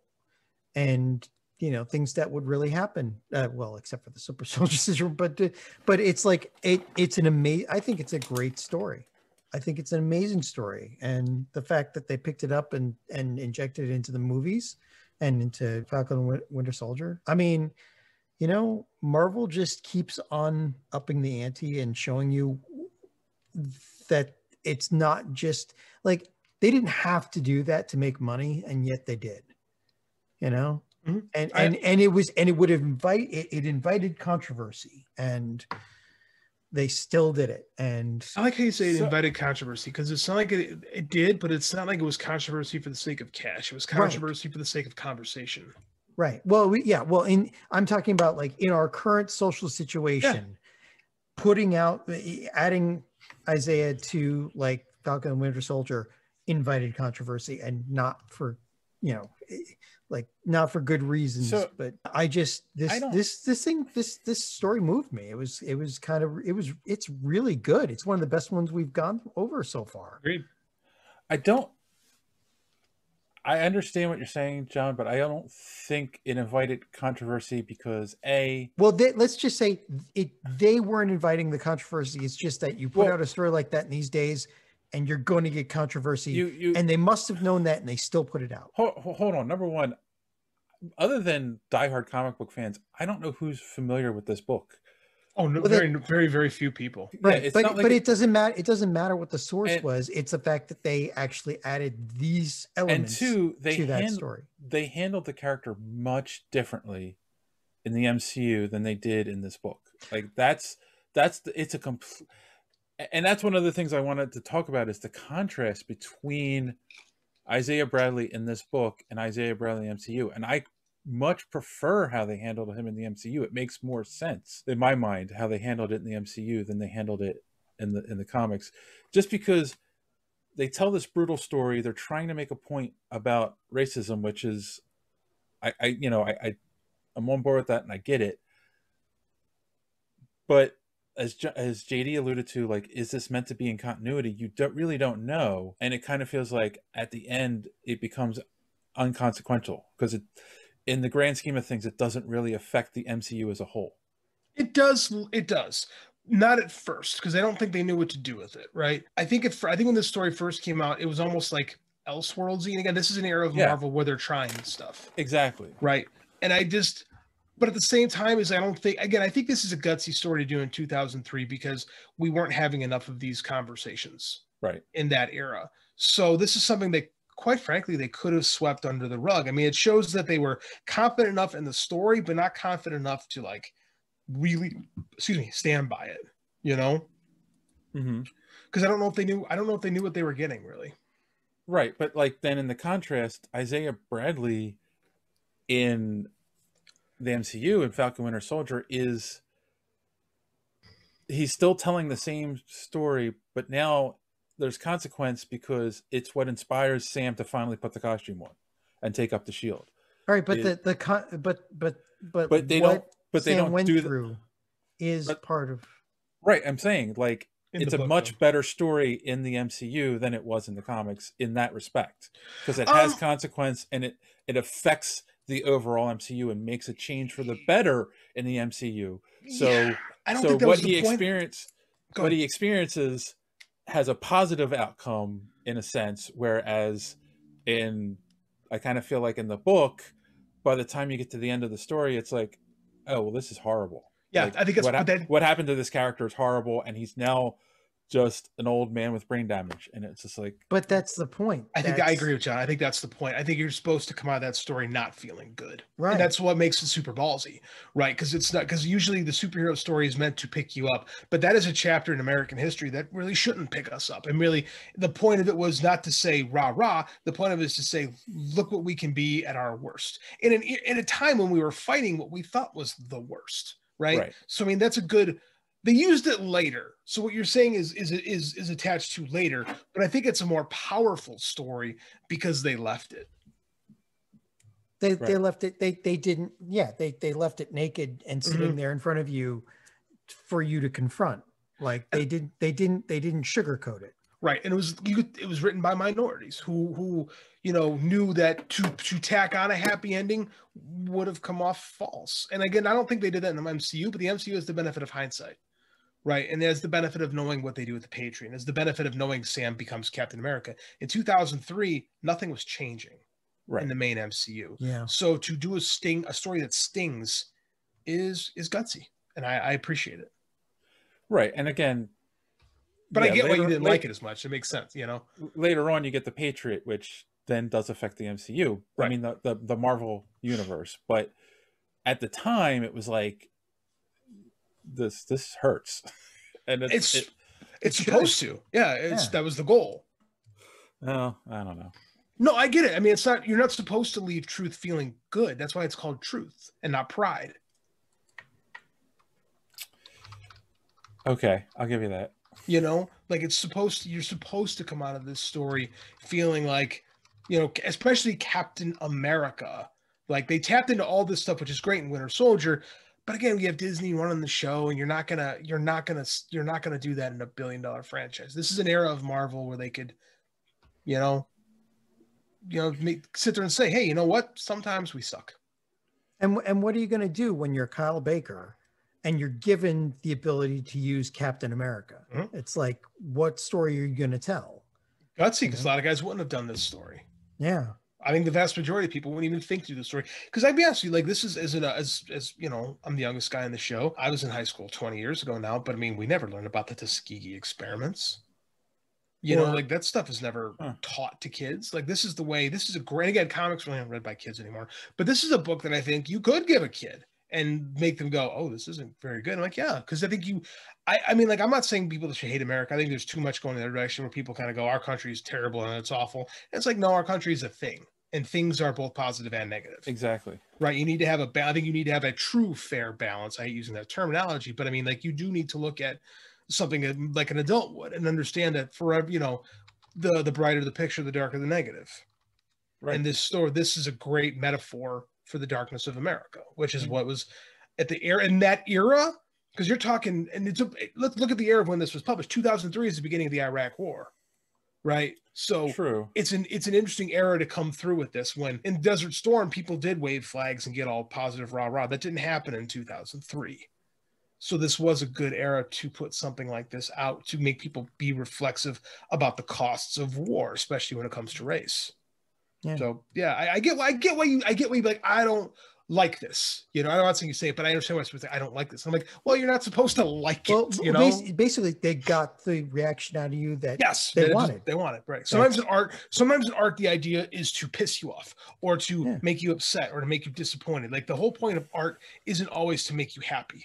and you know, things that would really happen. Well, except for the super soldier syndrome, but it's like it's an amazing. I think it's a great story. I think it's an amazing story, and the fact that they picked it up and injected it into the movies and into Falcon and Winter Soldier. I mean, you know, Marvel just keeps on upping the ante and showing you that it's not just like, they didn't have to do that to make money, and yet they did, you know? Mm-hmm. And it invited controversy, and they still did it. And I like how you say it invited controversy, because it's not like it did, but it's not like it was controversy for the sake of cash. It was controversy for the sake of conversation. Right. Well, I'm talking about, like, in our current social situation, adding Isaiah to, like, Falcon and Winter Soldier invited controversy, and not for, you know, like, not for good reasons. So, but this story moved me. It's really good. It's one of the best ones we've gone over so far. Agreed. I understand what you're saying, John, but I don't think it invited controversy because let's just say they weren't inviting the controversy. It's just that you put out a story like that in these days, and you're going to get controversy, and they must have known that, and they still put it out. Hold on. Number one, other than diehard comic book fans, I don't know who's familiar with this book. Oh, no, very, very, very few people. Right, yeah, but it doesn't matter. It doesn't matter what the source was. It's the fact that they actually added these elements to that story. They handled the character much differently in the MCU than they did in this book. Like, and that's one of the things I wanted to talk about, is the contrast between Isaiah Bradley in this book and Isaiah Bradley in the MCU. And I much prefer how they handled him in the MCU. It makes more sense in my mind how they handled it in the MCU than they handled it in the comics, just because they tell this brutal story. They're trying to make a point about racism, which is, I'm on board with that, and I get it. But as JD alluded to, like, is this meant to be in continuity? You really don't know, and it kind of feels like at the end it becomes unconsequential, because in the grand scheme of things, it doesn't really affect the MCU as a whole. It does. Not at first, because I don't think they knew what to do with it, right? I think when this story first came out, it was almost like Elseworldsy. And again, this is an era of Marvel where they're trying stuff. Exactly. Right. And but at the same time, I think this is a gutsy story to do in 2003, because we weren't having enough of these conversations in that era. So this is something that, quite frankly, they could have swept under the rug. I mean, it shows that they were confident enough in the story, but not confident enough to, like, really, stand by it, you know? Mm-hmm. Because I don't know if they knew what they were getting, really. Right. But, like, then in the contrast, Isaiah Bradley in the MCU and Falcon Winter Soldier he's still telling the same story, but now there's consequence, because it's what inspires Sam to finally put the costume on and take up the shield. All right, but they don't do through is part of. Right, I'm saying, like, it's a much better story in the MCU than it was in the comics in that respect, because it has consequence, and it affects the overall MCU and makes a change for the better in the MCU. So, I don't think that was the point. What he experiences has a positive outcome in a sense, whereas I kind of feel like in the book, by the time you get to the end of the story, it's like, oh, well, this is horrible. Yeah, Like, I think that's what happened to this character is horrible, and he's now just an old man with brain damage, and it's just like. But that's the point. I think I agree with John. I think that's the point. I think you're supposed to come out of that story not feeling good, Right. And that's what makes it super ballsy, right? Because usually the superhero story is meant to pick you up, but that is a chapter in American history that really shouldn't pick us up. And really, the point of it was not to say rah rah. The point of it is to say, look what we can be at our worst in a time when we were fighting what we thought was the worst, right? So I mean, that's a good. They used it later. So what you're saying is attached to later, but I think it's a more powerful story because they left it. They left it. They didn't. Yeah, they left it naked and sitting there in front of you for you to confront. Like they didn't sugarcoat it. Right, and it was written by minorities who knew that to tack on a happy ending would have come off false. And again, I don't think they did that in the MCU, but the MCU has the benefit of hindsight. Right. And there's the benefit of knowing what they do with the Patriot. There's the benefit of knowing Sam becomes Captain America. In 2003, nothing was changing in the main MCU. Yeah. So to do a story that stings is gutsy. And I appreciate it. Right. And again, but I get why you didn't like it as much. It makes sense, Later on, you get the Patriot, which then does affect the MCU. Right. I mean, the Marvel universe. But at the time, it was like, this hurts, and it's supposed to. That was the goal. Oh, I don't know. No, I get it. I mean, you're not supposed to leave truth feeling good. That's why it's called truth and not pride. Okay, I'll give you that. Like you're supposed to come out of this story feeling like, especially Captain America. Like they tapped into all this stuff, which is great in Winter Soldier. But again, we have Disney running the show, and you're not gonna do that in a $1 billion franchise. This is an era of Marvel where they could, sit there and say, hey, you know what? Sometimes we suck. And what are you gonna do when you're Kyle Baker and you're given the ability to use Captain America? Mm-hmm. It's like, what story are you gonna tell? Gutsy, because a lot of guys wouldn't have done this story. Yeah. I think the vast majority of people wouldn't even think through the story. Because I'd be honest with you, like this is as I'm the youngest guy in the show. I was in high school 20 years ago now, but I mean, we never learned about the Tuskegee experiments. Like that stuff is never taught to kids. Like this is a great, again, comics really aren't read by kids anymore, but this is a book that I think you could give a kid and make them go, oh, this isn't very good. I'm like, yeah, because I think I mean, like, I'm not saying people should hate America. I think there's too much going in that direction where people kind of go, our country is terrible and it's awful. And it's like, no, our country is a thing. And things are both positive and negative. Exactly. Right. You need to have I think you need to have a true fair balance. I hate using that terminology, but I mean, like, you do need to look at something like an adult would and understand that forever, the brighter the picture, the darker the negative. Right. And this is a great metaphor for the darkness of America, which is what was at the era in that era. Because you're talking, and let's look at the era of when this was published. 2003 is the beginning of the Iraq War. Right. So true. It's an interesting era to come through with this, when in Desert Storm, people did wave flags and get all positive rah rah. That didn't happen in 2003. So this was a good era to put something like this out to make people be reflexive about the costs of war, especially when it comes to race. Yeah. So yeah, I get why you like, I don't like this. I'm not saying you say it, but I understand what I'm say. I don't like this. I'm like, well, you're not supposed to like it. Basically, they got the reaction out of you that they wanted. They want it, right? Sometimes in art, the idea is to piss you off or to make you upset or to make you disappointed. Like the whole point of art isn't always to make you happy.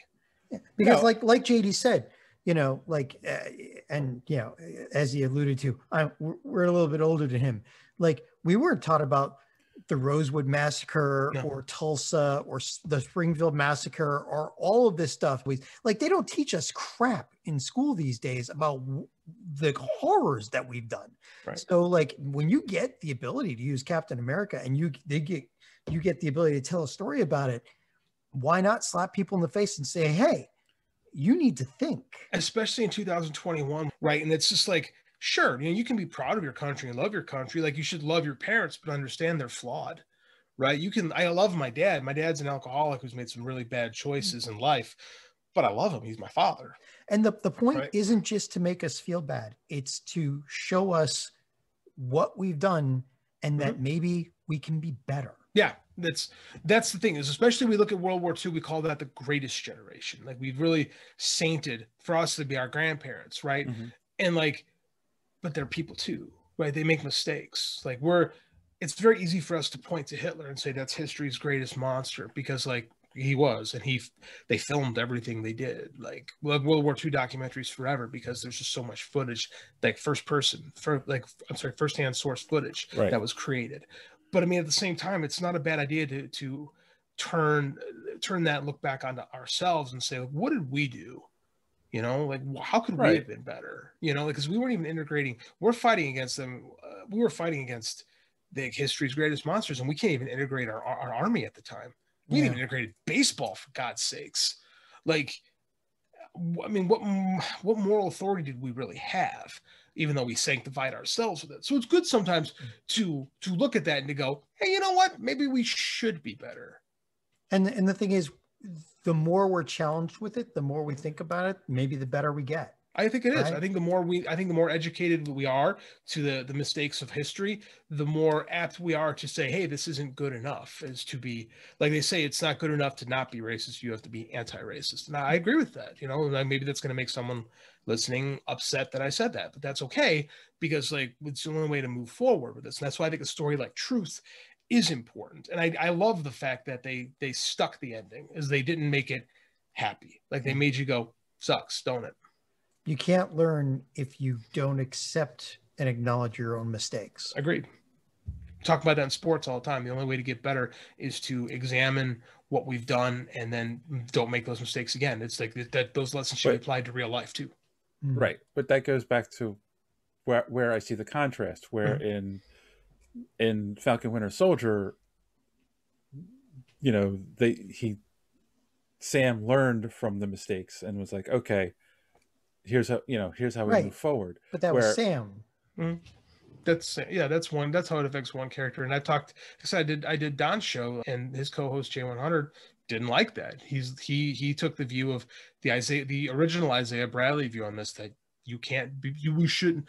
Yeah. Because like JD said, as he alluded to, we're a little bit older than him. Like we weren't taught about the Rosewood Massacre or Tulsa or the Springfield Massacre or all of this stuff. Like they don't teach us crap in school these days about the horrors that we've done. Right. So like when you get the ability to use Captain America and you get the ability to tell a story about it, why not slap people in the face and say, hey, you need to think. Especially in 2021, right? And it's just like, sure, you can be proud of your country and love your country. Like you should love your parents, but understand they're flawed, right? I love my dad. My dad's an alcoholic who's made some really bad choices in life, but I love him. He's my father. And the point isn't just to make us feel bad. It's to show us what we've done and that maybe we can be better. Yeah, that's the thing is, especially we look at World War II, we call that the greatest generation. Like we've really sainted for us to be our grandparents, right? And like, but they're people too, right? They make mistakes. Like it's very easy for us to point to Hitler and say that's history's greatest monster because like he was, and they filmed everything they did. Like World War II documentaries forever because there's just so much footage, like firsthand source footage that was created. But I mean, at the same time, it's not a bad idea to turn that look back onto ourselves and say, like, what did we do? You know, like how could we have been better? You know, because we weren't even integrating. We're fighting against them. We were fighting against the history's greatest monsters, and we can't even integrate our army at the time. We didn't even integrate baseball, for God's sakes. Like, I mean, what moral authority did we really have? Even though we sanctified ourselves with it. So it's good sometimes to look at that and to go, hey, you know what? Maybe we should be better. And the thing is, the more we're challenged with it, the more we think about it, maybe the better we get. I think it is. Right? I think the more educated we are to the mistakes of history, the more apt we are to say, hey, this isn't good enough. Is to be, like they say, it's not good enough to not be racist. You have to be anti-racist. And I agree with that. You know, maybe that's going to make someone listening upset that I said that, but that's okay because like it's the only way to move forward with this. And that's why I think a story like Truth is important. And I love the fact that they stuck the ending, is they didn't make it happy. Like they made you go, sucks, don't it? You can't learn if you don't accept and acknowledge your own mistakes. Agreed. Talk about that in sports all the time. The only way to get better is to examine what we've done and then don't make those mistakes again. It's like that those lessons should be applied to real life too. Right. But that goes back to where I see the contrast, where in Falcon Winter Soldier, you know, Sam learned from the mistakes and was like, okay, here's how we move forward. But that was Sam. That's how it affects one character. And I did Don's show, and his co-host J100 didn't like that. He took the view of the original Isaiah Bradley view on this, that we shouldn't,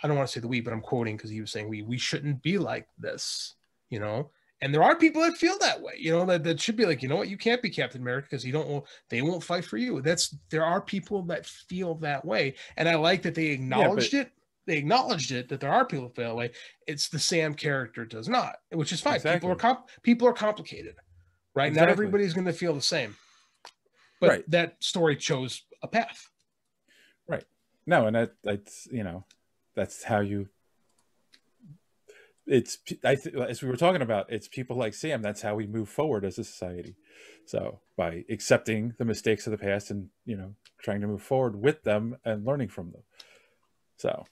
I don't want to say but I'm quoting because he was saying we shouldn't be like this, you know. And there are people that feel that way, you know, that should be like, you know what, you can't be Captain America because they won't fight for you. There are people that feel that way. And I like that they acknowledged it. They acknowledged it, that there are people that feel that way. It's the Sam character does not, which is fine. Exactly. People are complicated, right? Exactly. Not everybody's going to feel the same, but that story chose a path. Right. No. And that's, you know, that's how you, as we were talking about, it's people like Sam. That's how we move forward as a society. So by accepting the mistakes of the past and, you know, trying to move forward with them and learning from them. So,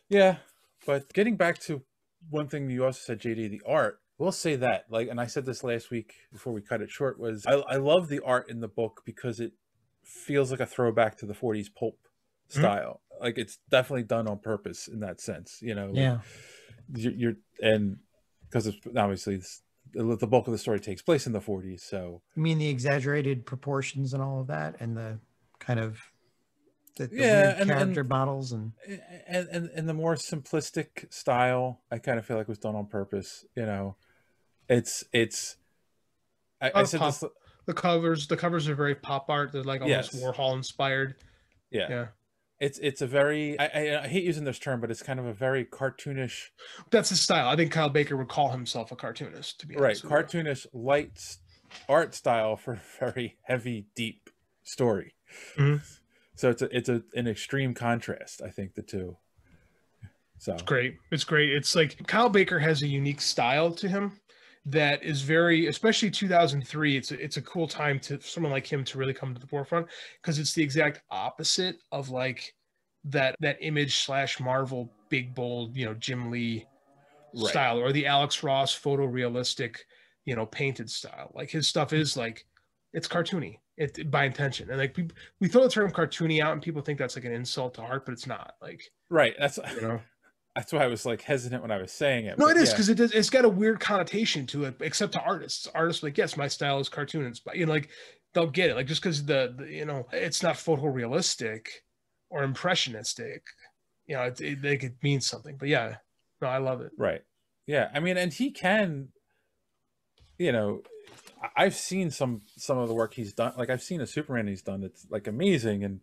yeah. But getting back to one thing you also said, JD, the art, we'll say that, like, and I said this last week before we cut it short, was I love the art in the book because it feels like a throwback to the 40s pulp style. Like it's definitely done on purpose in that sense, you know. Yeah. And because obviously the bulk of the story takes place in the 40s, so you mean the exaggerated proportions and all of that, and the kind of the weird character models and the more simplistic style, I kind of feel like was done on purpose. You know, I said this, the covers are very pop art. They're like almost Warhol inspired. Yeah. It's a very, I hate using this term, but it's kind of a very cartoonish. That's his style. I think Kyle Baker would call himself a cartoonist, to be honest. Right. Cartoonish, light art style for very heavy, deep story. So it's an extreme contrast, I think, the two. So it's great. It's like Kyle Baker has a unique style to him that is very, especially 2003. It's a cool time to someone like him to really come to the forefront, because it's the exact opposite of like that Image / Marvel big bold, you know, Jim Lee style, or the Alex Ross photorealistic, you know, painted style. Like his stuff is like, it's cartoony by intention, and like we throw the term cartoony out and people think that's like an insult to art, but it's not. Like that's, you know. That's why I was like hesitant when I was saying it. No, it is, because it's got a weird connotation to it, except to artists. Artists are like, yes, my style is cartoon inspired. You know, like they'll get it. Like just because the you know, it's not photorealistic or impressionistic, you know, it means something. But yeah, no, I love it. Right. Yeah. I mean, and he can you know, I've seen some of the work he's done. Like I've seen a Superman he's done that's like amazing and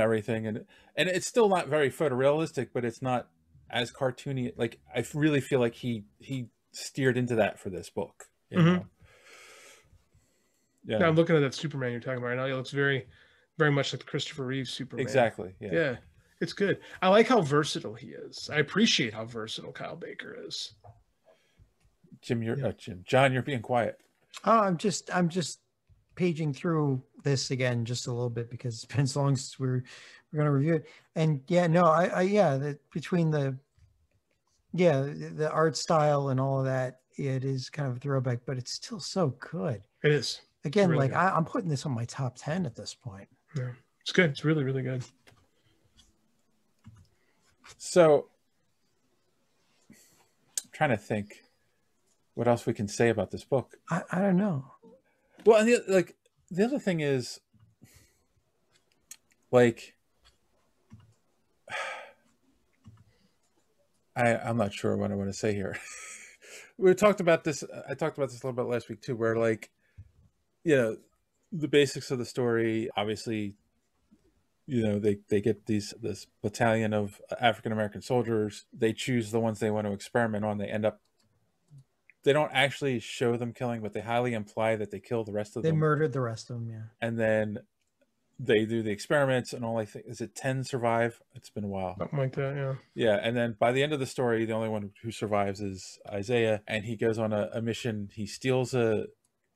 everything, and it's still not very photorealistic, but it's not as cartoony. Like I really feel like he steered into that for this book. You know? Yeah, I'm looking at that Superman you're talking about right now. It looks very, very much like the Christopher Reeve Superman. Exactly. Yeah, it's good. I like how versatile he is. I appreciate how versatile Kyle Baker is. Jim, John, you're being quiet. Oh, I'm just paging through this again just a little bit because it's been so long since we're going to review it. And yeah, no, between the art style and all of that, it is kind of a throwback, but it's still so good. It is. Again, really like I'm putting this on my top 10 at this point. Yeah, it's good. It's really, really good. So, I'm trying to think what else we can say about this book. I don't know. Well, and the other thing is, like, I'm not sure what I want to say here. We talked about this. I talked about this a little bit last week too, where like, you know, the basics of the story, obviously, you know, they get this battalion of African-American soldiers. They choose the ones they want to experiment on. They don't actually show them killing, but they highly imply that they kill the rest of them. They murdered the rest of them, yeah. And then they do the experiments, and only is it 10 survive? It's been a while. Something like that, yeah. Yeah, and then by the end of the story, the only one who survives is Isaiah, and he goes on a mission. He steals a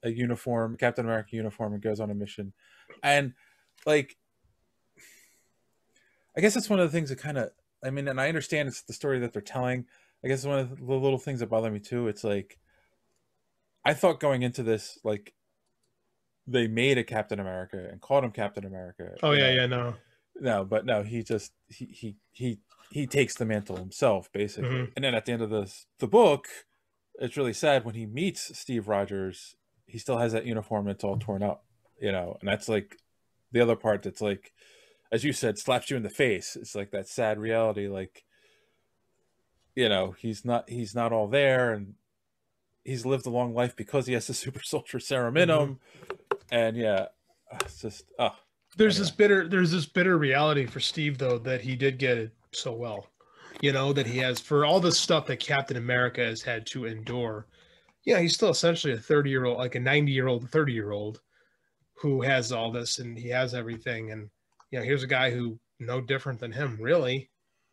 uniform, Captain America uniform, and goes on a mission. And like, I guess it's one of the things that kind of, I mean, and I understand it's the story that they're telling. I guess it's one of the little things that bother me too. It's like, I thought going into this, like, they made a Captain America and called him Captain America. Oh yeah, no, but no, he just he takes the mantle himself basically. Mm-hmm. And then at the end of the book, it's really sad when he meets Steve Rogers. He still has that uniform that's all torn up, you know, and that's like the other part that's like, as you said, slaps you in the face. It's like that sad reality, like, you know, he's not all there, and he's lived a long life because he has the super soldier serum in him. And yeah, it's just there's this bitter reality for Steve though, that he did get it so well, you know, that he has, for all the stuff that Captain America has had to endure. Yeah, he's still essentially a 30-year-old, like a 90-year-old, 30-year-old who has all this, and he has everything. And, you know, here's a guy who no different than him, really,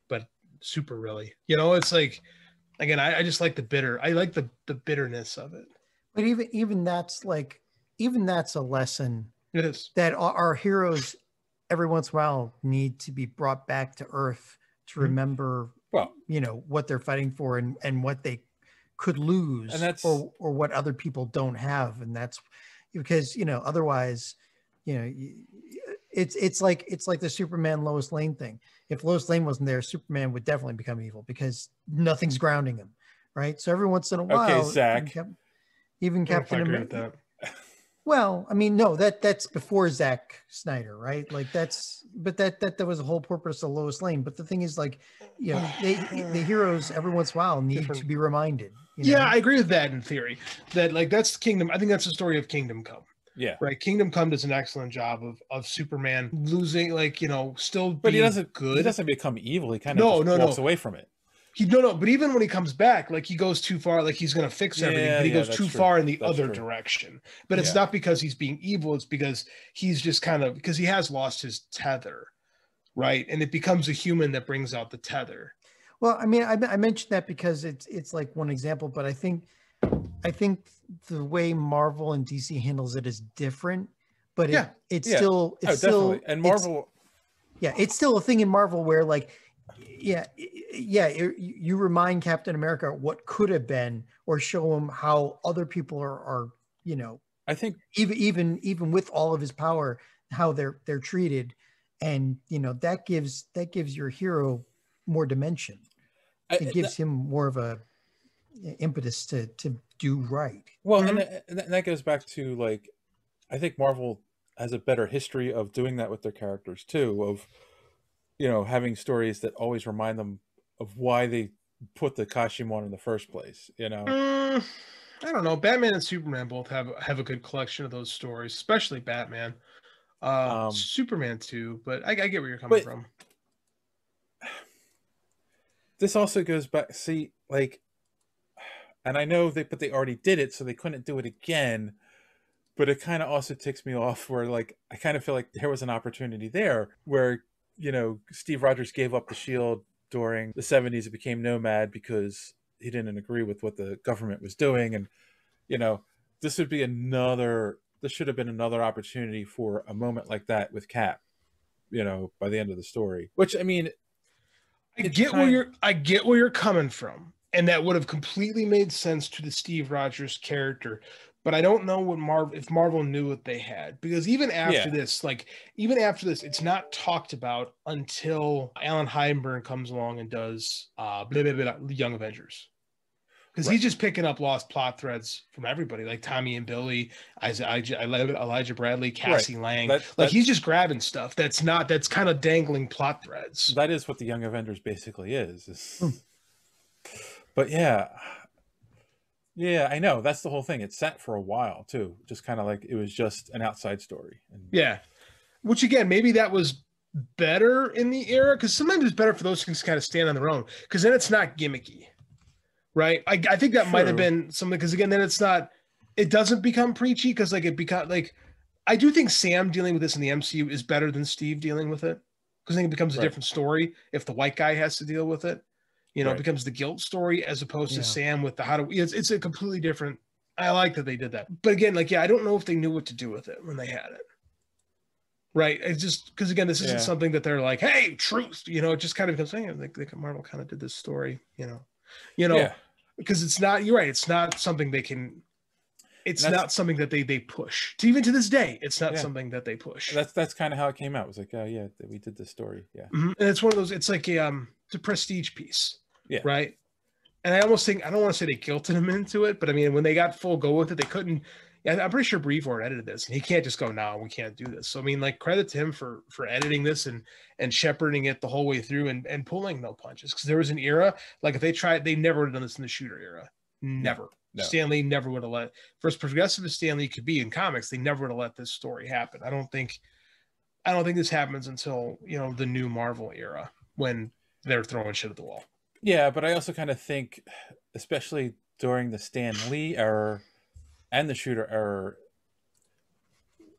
but super really. You know, it's like, again, I just like I like the bitterness of it. But even that's a lesson. It is. That our heroes every once in a while need to be brought back to Earth to remember, you know, what they're fighting for and what they could lose, and that's, or what other people don't have. And that's because, you know, otherwise, you know, it's like the Superman Lois Lane thing. If Lois Lane wasn't there, Superman would definitely become evil because nothing's grounding him, right? So every once in a while, okay, Zach, even Captain America. Well, I mean, no, that's before Zack Snyder, right? Like that was the whole purpose of Lois Lane. But the thing is, like, you know, the heroes every once in a while need to be reminded. You know? Yeah, I agree with that in theory. That, like, that's Kingdom. I think that's the story of Kingdom Come. Yeah. Right. Kingdom Come does an excellent job of Superman losing, like, you know, still being, but he doesn't good. He doesn't become evil. He kind of walks away from it. But even when he comes back, like, he goes too far, like he's going to fix everything, but he goes too far in the other direction. But it's not because he's being evil. It's because he's just because he has lost his tether, right? And it becomes a human that brings out the tether. Well, I mean, I mentioned that because it's like one example, but I think the way Marvel and DC handles it is different, but it's still and Marvel. It's still a thing in Marvel where, like, you remind Captain America what could have been, or show him how other people are, you know, I think even with all of his power, how they're treated, and, you know, that gives your hero more dimension. It gives him more of a impetus to do right. Well, and that goes back to, like, I think Marvel has a better history of doing that with their characters too, of, you know, having stories that always remind them of why they put the costume on in the first place, you know? I don't know. Batman and Superman both have a good collection of those stories, especially Batman. Superman too, but I get where you're coming from. This also goes back. See, like, and I know they already did it, so they couldn't do it again. But it kind of also ticks me off where, like, I kind of feel like there was an opportunity there where, you know, Steve Rogers gave up the shield during the 70s. It became Nomad because he didn't agree with what the government was doing. And, you know, this should have been another opportunity for a moment like that with Cap, you know, by the end of the story, which, I mean, I get where you're coming from. And that would have completely made sense to the Steve Rogers character. But I don't know if Marvel knew what they had, because even after this, it's not talked about until Alan Heidenberg comes along and does Young Avengers, because he's just picking up lost plot threads from everybody, like Tommy and Billy, Elijah Bradley, Cassie Lang. He's just grabbing stuff that's kind of dangling plot threads. That is what the Young Avengers basically is. But yeah, I know. That's the whole thing. It sat for a while, too. Just kind of like it was just an outside story. Yeah. Which, again, maybe that was better in the era, because sometimes it's better for those things to kind of stand on their own, because then it's not gimmicky, right? I think that might have been something, because, again, then it doesn't become preachy, because, like, I do think Sam dealing with this in the MCU is better than Steve dealing with it, because I think it becomes a different story if the white guy has to deal with it. You know, it becomes the guilt story as opposed to Sam with the it's a completely different. I like that they did that. But again, I don't know if they knew what to do with it when they had it. Right. It's just because, again, this isn't something that they're like, hey, truth, you know, it just kind of becomes saying like Marvel kind of did this story, because it's not, you're right. It's not something they can, not something that they push. Even to this day, it's not something that they push. That's kind of how it came out. It was like, oh yeah, we did this story. Yeah. Mm-hmm. And it's one of those, it's like it's a prestige piece. Yeah. Right. And I almost think, I don't want to say they guilted him into it, but I mean, when they got full go with it, they couldn't. I'm pretty sure Brevoort edited this, and he can't just go, no, we can't do this. So, I mean, like, credit to him for editing this and shepherding it the whole way through and pulling no punches. Because there was an era, like, if they tried, they never would have done this in the Shooter era. Never. No. Stan Lee never would have let, for as progressive as Stan Lee could be in comics, they never would have let this story happen. I don't think this happens until, you know, the new Marvel era, when they're throwing shit at the wall. Yeah, but I also kind of think, especially during the Stan Lee era and the Shooter era,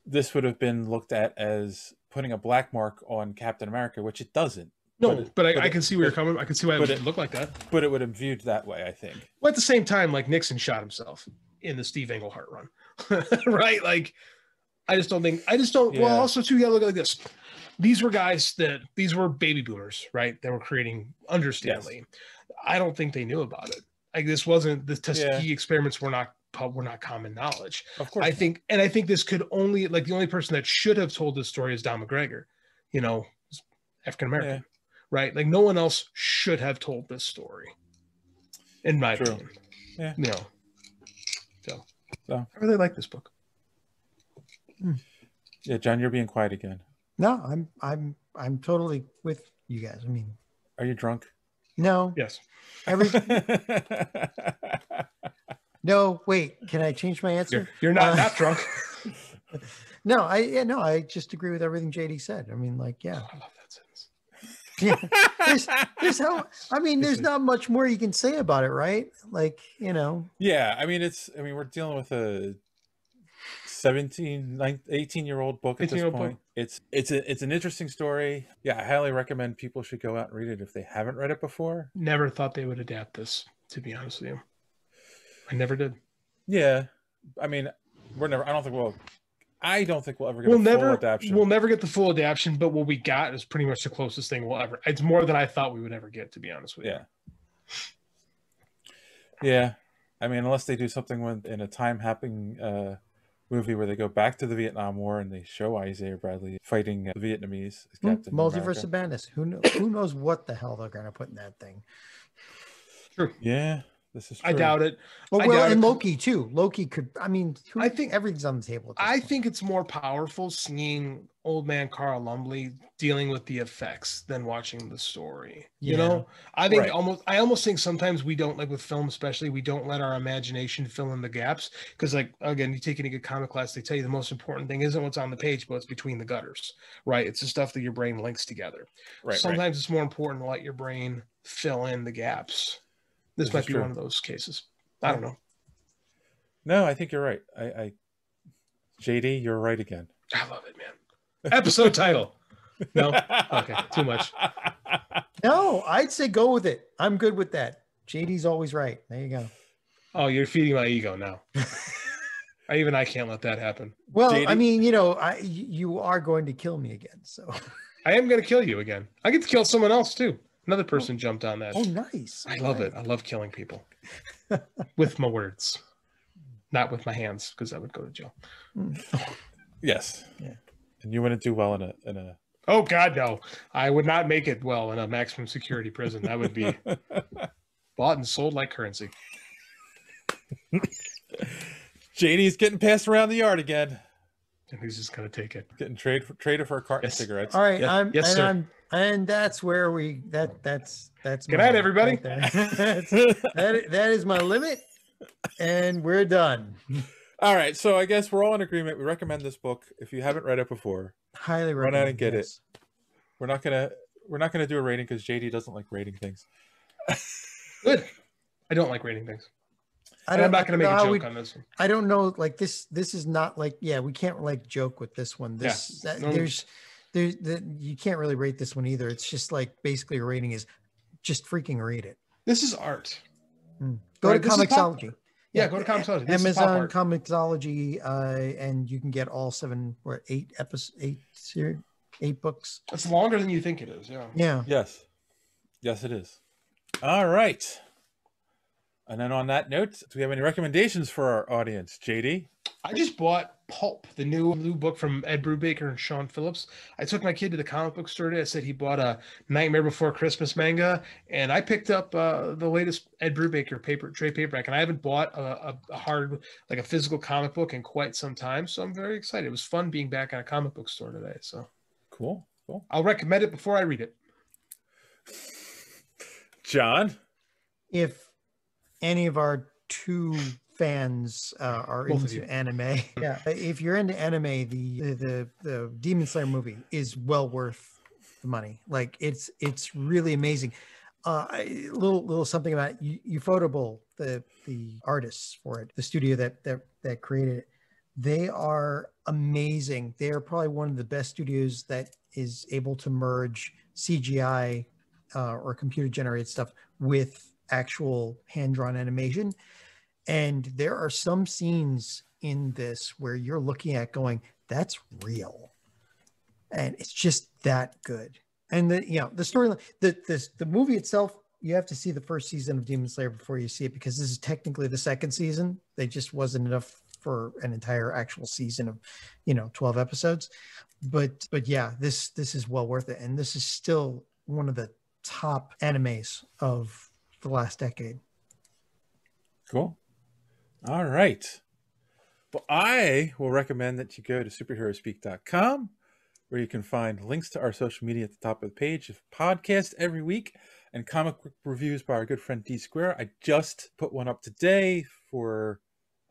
this would have been looked at as putting a black mark on Captain America, which it doesn't. No, but I can see where you're coming. I can see why it would look like that. But it would have viewed that way, I think. Well, at the same time, like, Nixon shot himself in the Steve Englehart run, right? Like, I just don't. Yeah. Well, also too, you gotta look at it like this. These were baby boomers, right? That were creating under Stan Lee. I don't think they knew about it. Like, this wasn't, the Tuskegee experiments were not common knowledge. Of course. I think this could only, like, the only person that should have told this story is Don McGregor, you know, African American, right? Like, no one else should have told this story, in my opinion. Yeah. You know. So I really like this book. Yeah, John, you're being quiet again. No, I'm totally with you guys. I mean, are you drunk? No. Yes. No, wait. Can I change my answer? You're not drunk. No, I just agree with everything JD said. I mean, like, yeah. Oh, I love that sentence. Yeah. There's not much more you can say about it, right? Like, you know. Yeah, I mean, we're dealing with a 18-year-old book at this point. It's an interesting story. Yeah, I highly recommend people should go out and read it if they haven't read it before. Never thought they would adapt this, to be honest with you. I never did. Yeah, I mean, I don't think we'll ever get full adaptation. We'll never get the full adaptation, but what we got is pretty much the closest thing we'll ever. It's more than I thought we would ever get, to be honest with you. Yeah. I mean, unless they do something in a time-happening movie where they go back to the Vietnam War and they show Isaiah Bradley fighting the Vietnamese as Captain Multiverse of Madness. Who knows what the hell they're going to put in that thing? True. Yeah. This is true. I doubt it. Well, and Loki too. Loki could. I mean, I think everything's on the table. I think it's more powerful seeing old man Carl Lumbly dealing with the effects than watching the story. You know, I think I almost think sometimes we don't, like with film especially, we don't let our imagination fill in the gaps, because like, again, you take any good comic class, they tell you the most important thing isn't what's on the page, but it's between the gutters, right? It's the stuff that your brain links together. Sometimes it's more important to let your brain fill in the gaps. This might be one of those cases. I don't know. No, I think you're right. I JD, you're right again. I love it, man. Episode title. No? Okay, too much. No, I'd say go with it. I'm good with that. JD's always right. There you go. Oh, you're feeding my ego now. I can't let that happen. Well, JD? I mean, you know, you are going to kill me again, so. I am going to kill you again. I get to kill someone else, too. Another person jumped on that. Oh, nice. I love it. I love killing people. With my words. Not with my hands, because I would go to jail. Yes. Yeah. And you wouldn't do well in a Oh God, no. I would not make it well in a maximum security prison. That would be bought and sold like currency. JD's getting passed around the yard again. And he's just gonna take it. Getting traded for a carton of cigarettes. All right, sir. And that's where that's good night, everybody. Right that is my limit, and we're done. All right, so I guess we're all in agreement. We recommend this book. If you haven't read it before, highly recommend. Run out and get it. We're not gonna do a rating because JD doesn't like rating things. Good. I don't like rating things. I'm not going to make a joke on this one. I don't know. Like this is not like, we can't like joke with this one. You can't really rate this one either. It's just like basically a rating is just freaking read it. This is art. Go to Comixology. Yeah, go to Comixology. Amazon Comixology, and you can get all 8 books. That's longer than you think it is. Yeah. Yeah. Yes, it is. All right. And then on that note, do we have any recommendations for our audience, JD? I just bought Pulp, the new book from Ed Brubaker and Sean Phillips. I took my kid to the comic book store today. I said he bought a Nightmare Before Christmas manga, and I picked up the latest Ed Brubaker trade paperback. And I haven't bought a hard, like a physical comic book in quite some time, so I'm very excited. It was fun being back at a comic book store today. So cool. I'll recommend it before I read it. John, if any of our 2 fans are into anime, if you're into anime, the Demon Slayer movie is well worth the money. Like it's really amazing. Little something about Ufotable, the artists for it, the studio that created it. They are amazing. They are probably one of the best studios that is able to merge CGI or computer generated stuff with actual hand-drawn animation. And there are some scenes in this where you're looking at going, that's real. And it's just that good. And the storyline, the movie itself, you have to see the first season of Demon Slayer before you see it, because this is technically the second season. They just wasn't enough for an entire actual season of 12 episodes. But yeah, this is well worth it. And this is still one of the top animes of the last decade. Cool. All right. Well, I will recommend that you go to superheroespeak.com, where you can find links to our social media at the top of the page, a podcast every week, and comic book reviews by our good friend D Square. I just put one up today for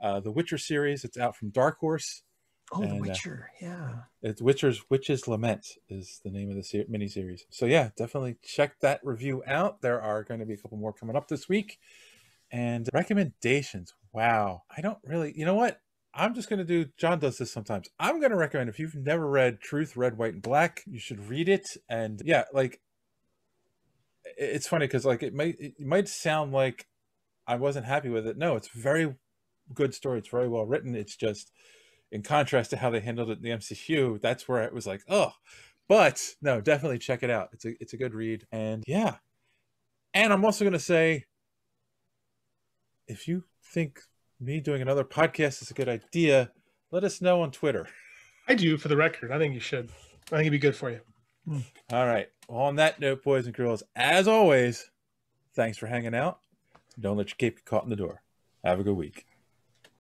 the Witcher series. It's out from Dark Horse. Oh, The Witcher, yeah. It's Witch's Lament is the name of the miniseries. So yeah, definitely check that review out. There are going to be a couple more coming up this week. And recommendations. Wow. I don't really, you know what? I'm just going to do, John does this sometimes. I'm going to recommend, if you've never read Truth, Red, White, and Black, you should read it. And yeah, like, it's funny because like it might sound like I wasn't happy with it. No, it's a very good story. It's very well written. It's just, in contrast to how they handled it in the MCU, that's where it was like, oh, but no, definitely check it out. It's a good read. And yeah. And I'm also going to say, if you think me doing another podcast is a good idea, let us know on Twitter. I do, for the record. I think you should. I think it'd be good for you. All right. Well, on that note, boys and girls, as always, thanks for hanging out. Don't let your cape get caught in the door. Have a good week.